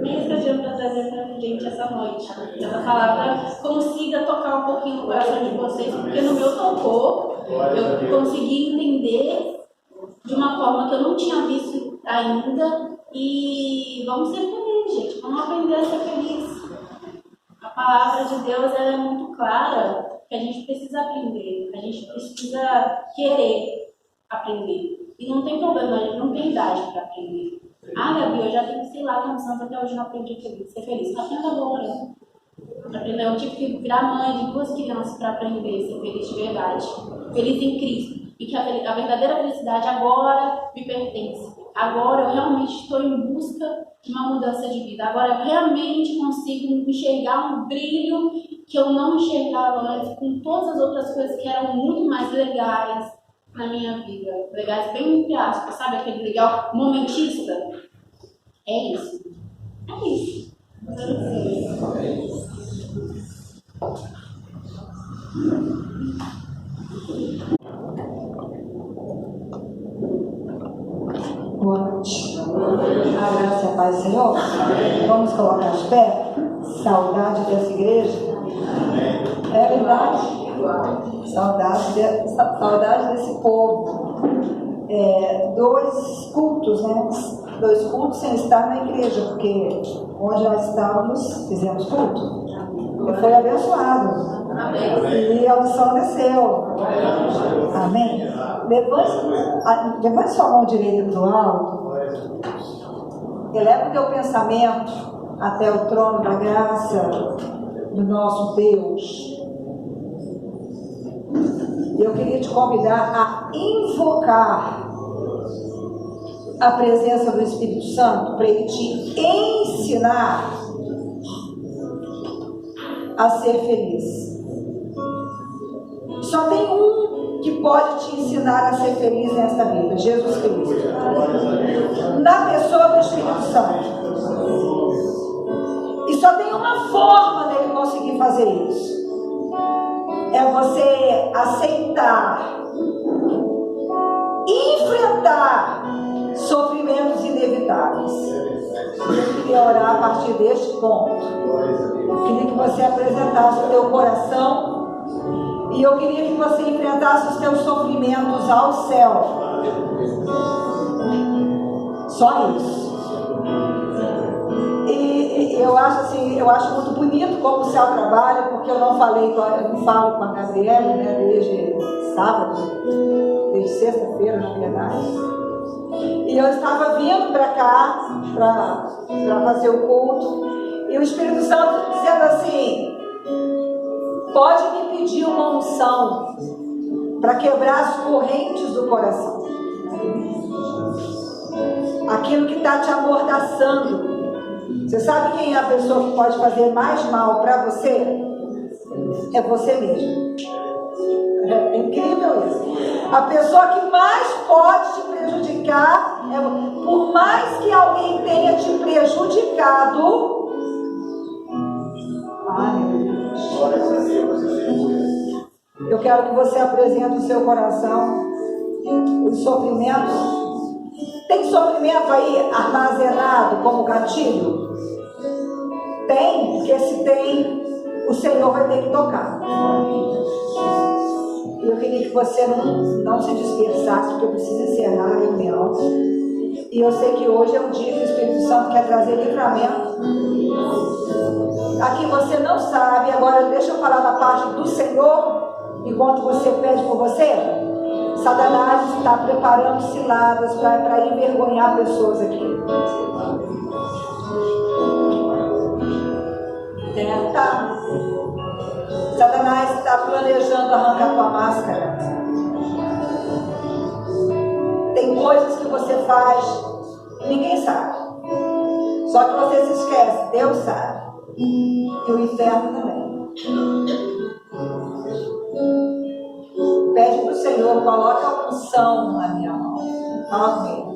Speaker 1: É isso que eu tinha para trazer para a gente essa noite. Essa palavra consiga tocar um pouquinho no coração de vocês, porque no meu tocou, eu consegui entender de uma forma que eu não tinha visto ainda. E vamos ser felizes, gente. Vamos aprender a ser felizes. A palavra de Deus ela é muito clara, que a gente precisa aprender, a gente precisa querer aprender. E não tem problema, a gente não tem idade para aprender. Ah, Gabi, eu já tenho, sei lá, quantos anos até hoje não aprendi a ser feliz. Aprenda agora. Eu tive que virar mãe de 2 crianças para aprender a ser feliz de verdade. Feliz em Cristo. E que a verdadeira felicidade agora me pertence. Agora eu realmente estou em busca de uma mudança de vida. Agora eu realmente consigo enxergar um brilho que eu não enxergava antes, com todas as outras coisas que eram muito mais legais na minha vida. Legais bem entre aspas, sabe? Aquele legal momentista. É isso. É isso.
Speaker 2: Boa noite. A graça e a paz do Senhor. Vamos colocar de pé. Saudade dessa igreja. É verdade. Saudade desse povo. 2 cultos, né? 2 cultos sem estar na igreja, porque onde nós estávamos, fizemos culto. E foi abençoado. E a unção desceu. Amém? Levante sua mão direita para o alto. Eleva o teu pensamento até o trono da graça do nosso Deus. Eu queria te convidar a invocar a presença do Espírito Santo para ele te ensinar a ser feliz. Só tem um que pode te ensinar a ser feliz nesta vida: Jesus Cristo. Na pessoa do Espírito Santo. E só tem uma forma dele conseguir fazer isso. É você aceitar, enfrentar sofrimentos inevitáveis. Eu queria orar a partir deste ponto. Eu queria que você apresentasse o teu coração e eu queria que você enfrentasse os teus sofrimentos ao céu. Só isso. E eu acho assim, eu acho muito bonito como o céu trabalha, porque eu não falo com a Gabriela, né, desde sábado, desde sexta-feira, na verdade. E eu estava vindo para cá para fazer o culto, e o Espírito Santo dizendo assim: pode me pedir uma unção para quebrar as correntes do coração, aquilo que está te amordaçando. Você sabe quem é a pessoa que pode fazer mais mal para você? É você mesmo. É incrível isso. A pessoa que mais pode te prejudicar, por mais que alguém tenha te prejudicado. Ai, meu Deus. Eu quero que você apresente o seu coração, os sofrimentos. Tem sofrimento aí armazenado como gatilho? Tem, porque se tem, o Senhor vai ter que tocar. Eu queria que você não se dispersasse, porque eu preciso encerrar a reunião. E eu sei que hoje é um dia que o Espírito Santo quer trazer livramento. Aqui você não sabe, agora deixa eu falar da parte do Senhor, enquanto você pede por você. Satanás está preparando ciladas para envergonhar pessoas aqui. Tá. Satanás está planejando arrancar tua máscara. Tem coisas que você faz e ninguém sabe. Só que você se esquece, Deus sabe. E o inferno também. Pede para o Senhor, coloque a unção na minha mão. Fala comigo.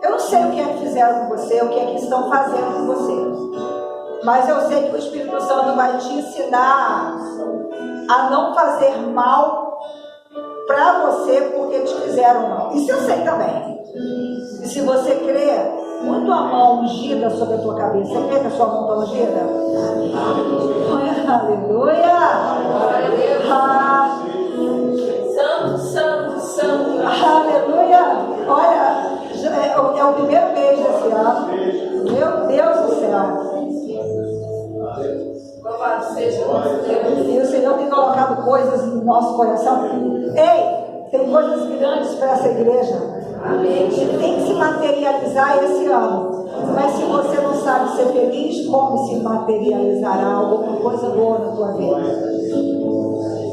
Speaker 2: Eu não sei o que é que fizeram com você, o que é que estão fazendo com você. Mas eu sei que o Espírito Santo vai te ensinar a não fazer mal para você porque te fizeram mal. Isso eu sei também. E se você crê, muito a mão ungida sobre a tua cabeça. Você crê que a sua mão está ungida? Aleluia! Ah,
Speaker 1: Santo, santo, santo.
Speaker 2: aleluia! Olha, é o primeiro mês desse ano. Meu Deus do céu!
Speaker 1: Louvado seja o nosso Deus.
Speaker 2: E o Senhor tem colocado coisas no nosso coração. Ei, tem coisas grandes para essa igreja.
Speaker 1: Amém.
Speaker 2: Que tem que se materializar esse ano. Mas se você não sabe ser feliz, como se materializará alguma coisa boa na tua vida?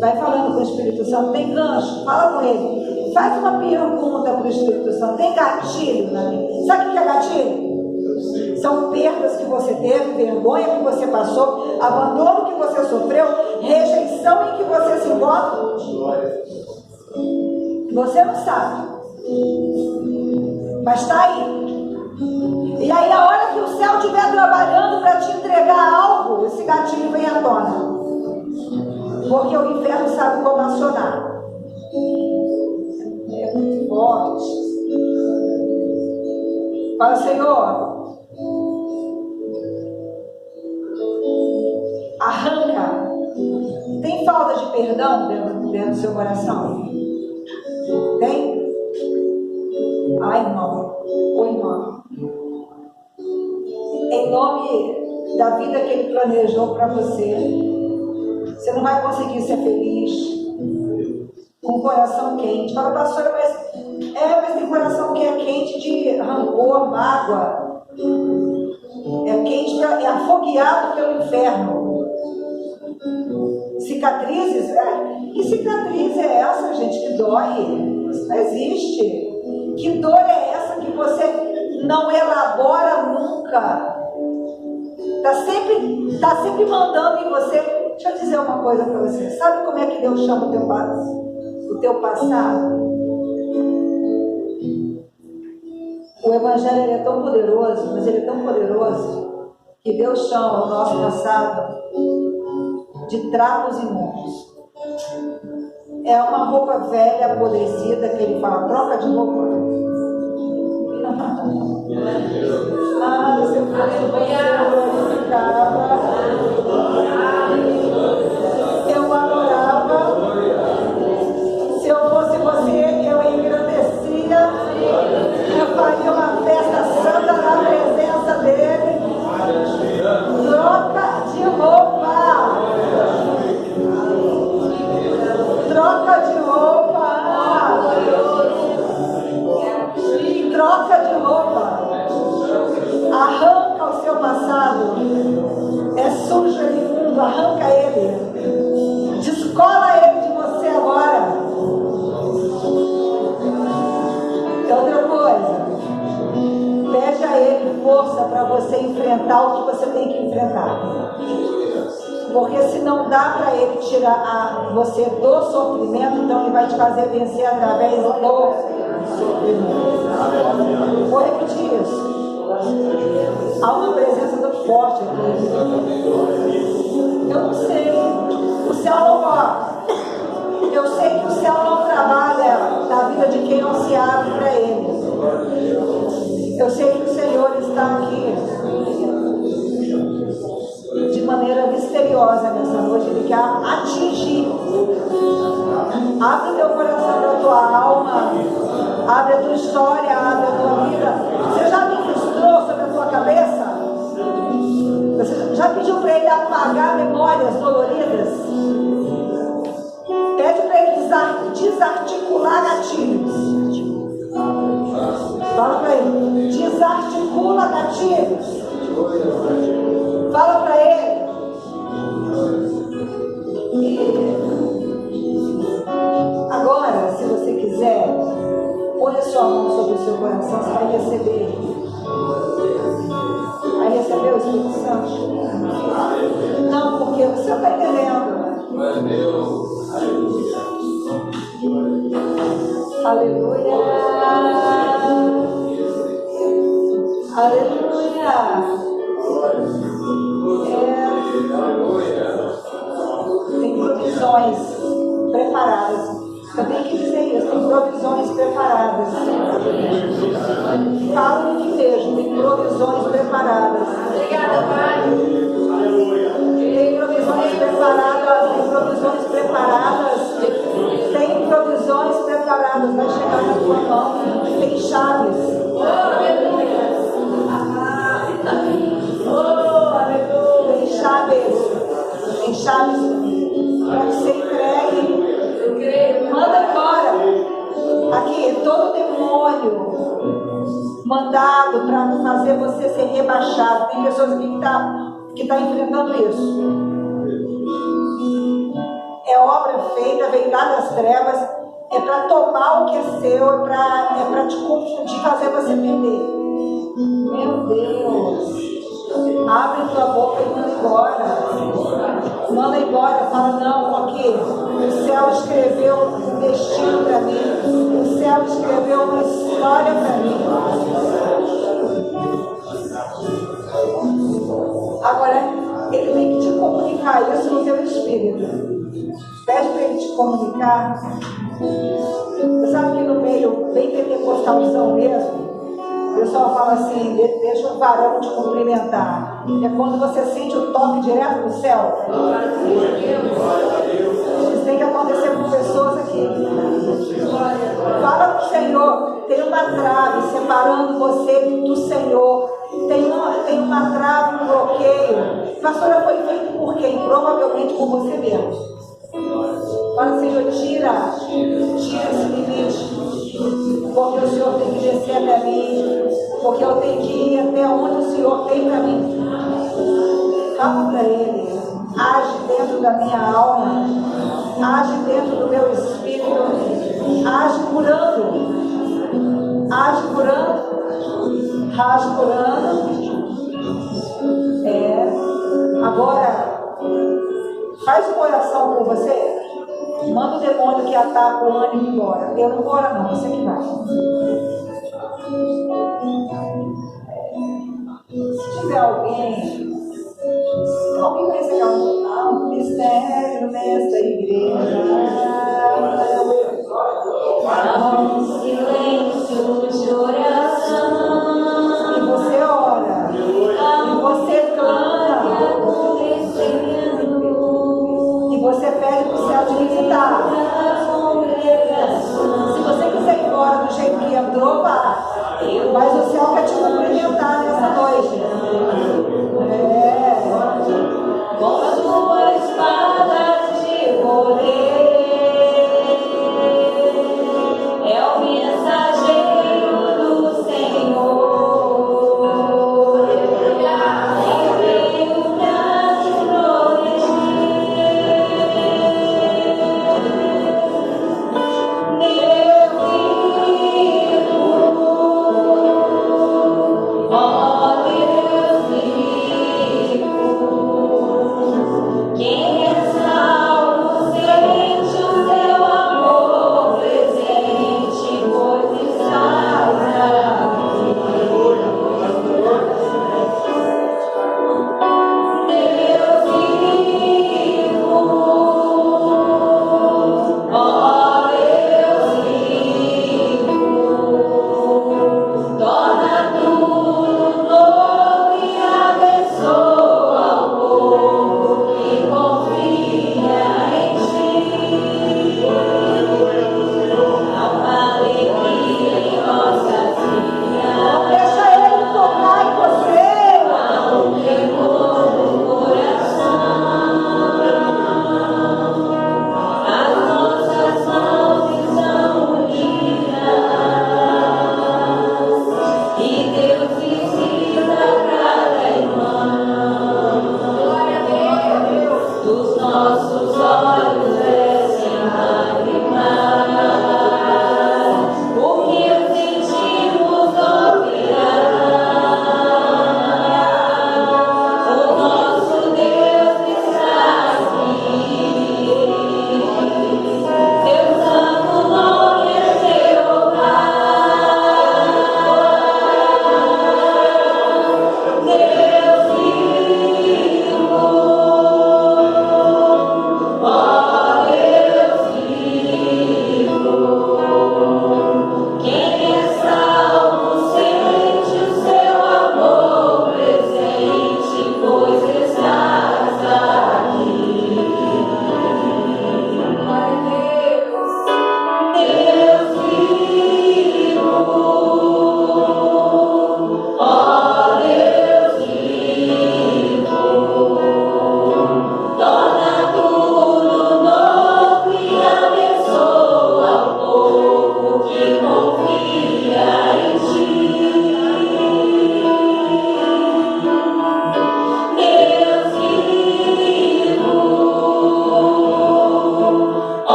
Speaker 2: Vai falando com o Espírito Santo. Tem gancho? Fala com ele. Faz uma pergunta para o Espírito Santo. Tem gatilho na minha? Sabe o que é gatilho? São perdas que você teve, vergonha que você passou, abandono que você sofreu, rejeição em que você se encontra. Você não sabe, mas está aí. E aí a hora que o céu estiver trabalhando para te entregar algo, esse gatilho vem à tona. Porque o inferno sabe como acionar. É muito forte. Fala, Senhor, arranca. Tem falta de perdão dentro do seu coração? Tem? Ai, irmão. Oi, irmão. Em nome da vida que Ele planejou para você. Você não vai conseguir ser feliz com o coração quente. Fala, pastora, mas tem coração que é quente de rancor, mágoa. É quente, é afogueado pelo inferno. Cicatrizes? Que cicatriz é essa, gente, que dói? Isso não existe. Que dor é essa que você não elabora nunca? Está sempre mandando em você. Deixa eu dizer uma coisa para você. Sabe como é que Deus chama o teu passado? O Evangelho ele é tão poderoso, mas ele é tão poderoso que Deus chama o nosso passado de trapos imundos. É uma roupa velha, apodrecida, que Ele fala, troca de roupa. Se eu fosse você, eu glorificava, eu adorava. Se eu fosse você, eu engrandecia, eu faria uma festa santa na presença dEle. Troca de roupa. Troca de roupa. Troca de roupa. Arranca o seu passado. É sujo, é imundo. Arranca ele. Descola ele de você agora. É outra coisa. Pede a ele força para você enfrentar o que você tem que enfrentar. Porque se não dá para ele tirar você do sofrimento, então ele vai te fazer vencer através do sofrimento. Vou repetir isso. Há uma presença muito forte aqui. Eu não sei. O céu não vai. Eu sei que o céu não trabalha na vida de quem não se abre para ele. Eu sei que o Senhor está aqui de maneira misteriosa nessa noite. Ele quer atingir. Abre teu coração da tua alma. Abre a tua história, abre a tua vida. Você já ministrou sobre a tua cabeça? Você já pediu para ele apagar memórias doloridas? Pede para ele desarticular gatilhos. Fala para ele. Desarticula gatilhos. Fala para ele. Agora, se você quiser, põe a sua mão sobre o seu coração, você vai receber. Vai receber o Espírito Santo. Não, porque você está entendendo. Aleluia. Aleluia. Tem provisões preparadas. Eu tenho que dizer isso, tem provisões preparadas. Falo em mim mesmo, tem provisões preparadas.
Speaker 1: Obrigada, Pai.
Speaker 2: Tem provisões preparadas, tem provisões preparadas. Tem provisões preparadas, vai chegar na tua mão. Tem chaves.
Speaker 1: Oh, aleluia.
Speaker 2: Oh, aleluia. Tem chaves. Tem chaves para ser entregue. Manda embora. Aqui, todo demônio mandado para fazer você ser rebaixado. Tem pessoas aqui que tá enfrentando isso. É obra feita, veio lá das trevas. É para tomar o que é seu, é para te confundir, fazer você perder. Meu Deus. Abre tua boca e manda embora. Manda embora, fala, não, aqui. O céu escreveu um destino para mim. O céu escreveu uma história para mim. Agora, ele tem que te comunicar isso no teu espírito. Pede para ele te comunicar. Você sabe que no meio bem pentecostalzão mesmo, o pessoal fala assim, deixa o varão te cumprimentar. É quando você sente o toque direto do céu. Isso tem que acontecer com pessoas aqui. Fala com o Senhor. Tem uma trave separando você do Senhor. Tem uma trave, um bloqueio. Pastora, foi feito por quem? Provavelmente por você mesmo. Fala, Senhor, tira esse limite. Porque o Senhor tem que descer até mim. Porque eu tenho que ir até onde o Senhor tem para mim. Fala para Ele. Age dentro da minha alma. Age dentro do meu espírito. Age curando. Age curando. Age curando. Agora, faz uma oração por você. Manda o demônio que ataca o ânimo embora. Eu não vou orar não, você que vai. Se tiver alguém conhece aquela mistério nessa igreja.
Speaker 1: Silêncio de oração.
Speaker 2: E você ora. E você clama. E você pede para o céu te visitar. Se você quiser ir embora do jeito que entrou, vá. Mas o céu quer te cumprimentar nessa noite.
Speaker 1: Com a tua espada de poder, é o mensageiro do Senhor. Ele veio pra te proteger. Meu filho, ó Deus,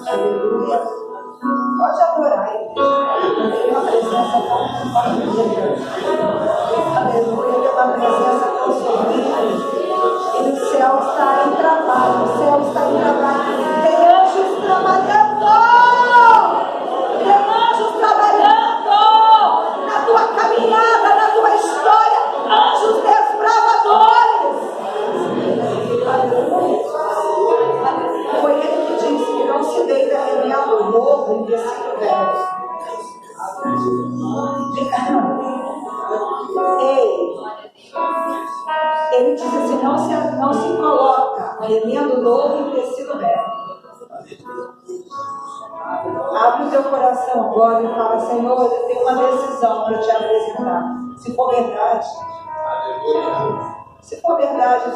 Speaker 2: Aleluia. Pode adorar, igreja. Tem uma presença tão bonita. Aleluia, tem uma presença tão sublime. E o céu está em trabalho, o céu está em trabalho. Tem anjos trabalhando! Tem anjos trabalhando na tua caminhada, na tua história. Anjos desbravadores. Foi ele que disse que não se deita remendo o novo em vestido velho. Ele diz assim, não se coloca remendo novo em tecido velho. Abre o teu coração agora e fala, Senhor, eu tenho uma decisão para te apresentar. Se for verdade,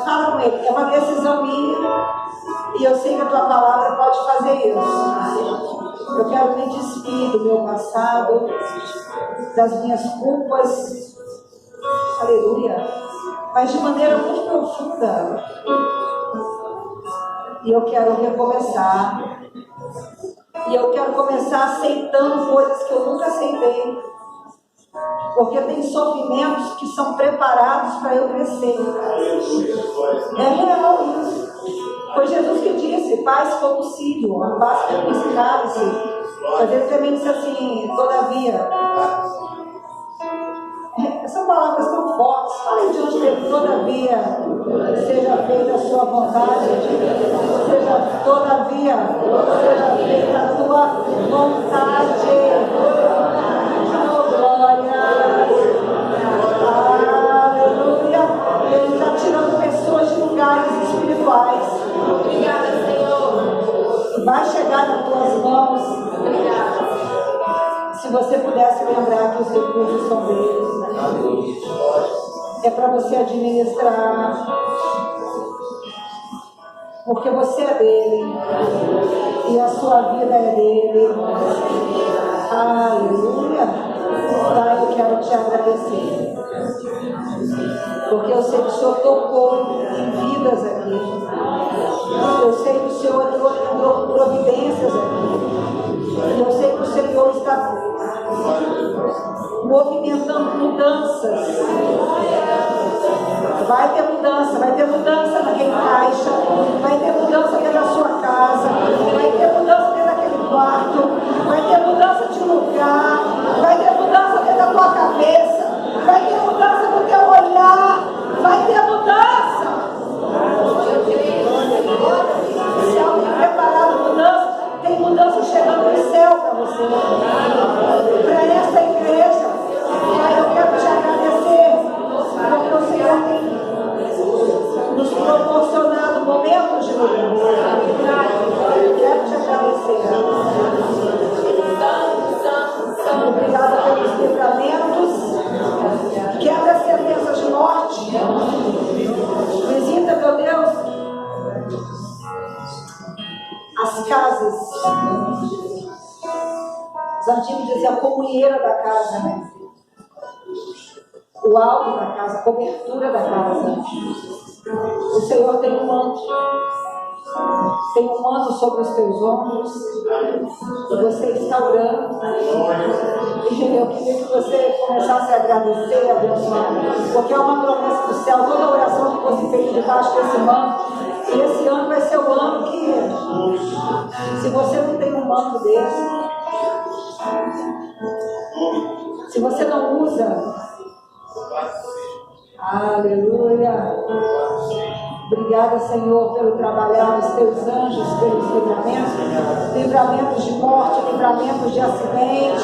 Speaker 2: fala com ele. É uma decisão minha e eu sei que a tua palavra pode fazer isso. Eu quero me despir do meu passado, das minhas culpas. Aleluia. Mas de maneira muito profunda. E eu quero recomeçar. E eu quero começar aceitando coisas que eu nunca aceitei. Porque tem sofrimentos que são preparados para eu crescer. É real isso. Foi Jesus que disse, Pai, se for possível, afaste de mim esse cálice. Mas ele também disse assim, todavia. Essas palavras são fortes. Falei de onde teve, todavia, seja feita a sua vontade. Todavia, seja feita a tua vontade. Oh, glória. Aleluia. Ele está tirando pessoas de lugares espirituais.
Speaker 1: Obrigada, Senhor.
Speaker 2: Vai chegar nas tuas mãos.
Speaker 1: Obrigada.
Speaker 2: Se você pudesse lembrar que os recursos são deles. É para você administrar. Porque você é dele. E a sua vida é dele. Aleluia. Pai, eu quero te agradecer. Porque eu sei que o Senhor tocou em vidas aqui. Eu sei que o Senhor entrou com providências aqui. Eu sei que o Senhor está movimentando mudanças. Vai ter mudança naquele caixa, vai ter mudança dentro da sua casa, vai ter mudança dentro daquele quarto, vai ter mudança de lugar, vai ter mudança dentro da tua cabeça, vai ter mudança no teu olhar, vai ter mudança. Se alguém preparado mudança, tem mudança chegando do céu para você. Para essa igreja, Pai, eu quero te agradecer, porque o Senhor tem nos proporcionado momentos de mudança. Eu quero te agradecer. Obrigada pelos livramentos. Quebra as sentenças de morte. Visita, meu Deus, as casas. Os antigos diziam a comunheira da casa, né? O alto da casa, a cobertura da casa. O Senhor tem um manto. Tem um manto sobre os teus ombros. E você está orando. E eu queria que você começasse a agradecer e abençoar. Porque é uma promessa do céu. Toda a oração que você fez debaixo desse manto. E esse ano vai ser o ano que, se você não tem um manto desse, se você não usa, aleluia. Obrigada, Senhor, pelo trabalhar dos teus anjos, pelos livramentos de morte, livramentos de acidente.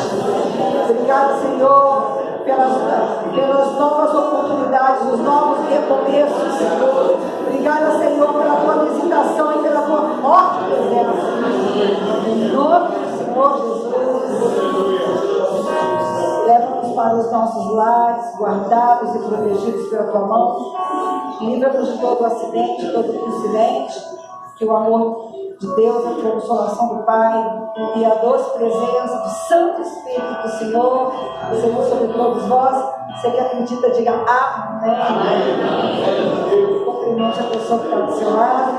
Speaker 2: Obrigada, Senhor, pelas novas oportunidades, os novos recomeços. Obrigada, Senhor, pela tua visitação e pela tua forte presença. Em nome do Senhor Jesus. Leva-nos para os nossos lares, guardados e protegidos pela tua mão. Livra-nos de todo acidente, de todo incidente. Que o amor de Deus, a consolação do Pai e a doce presença do Santo Espírito do Senhor seja sobre todos vós. Você que acredita, diga amém. Cumprimente a pessoa que está do seu lado.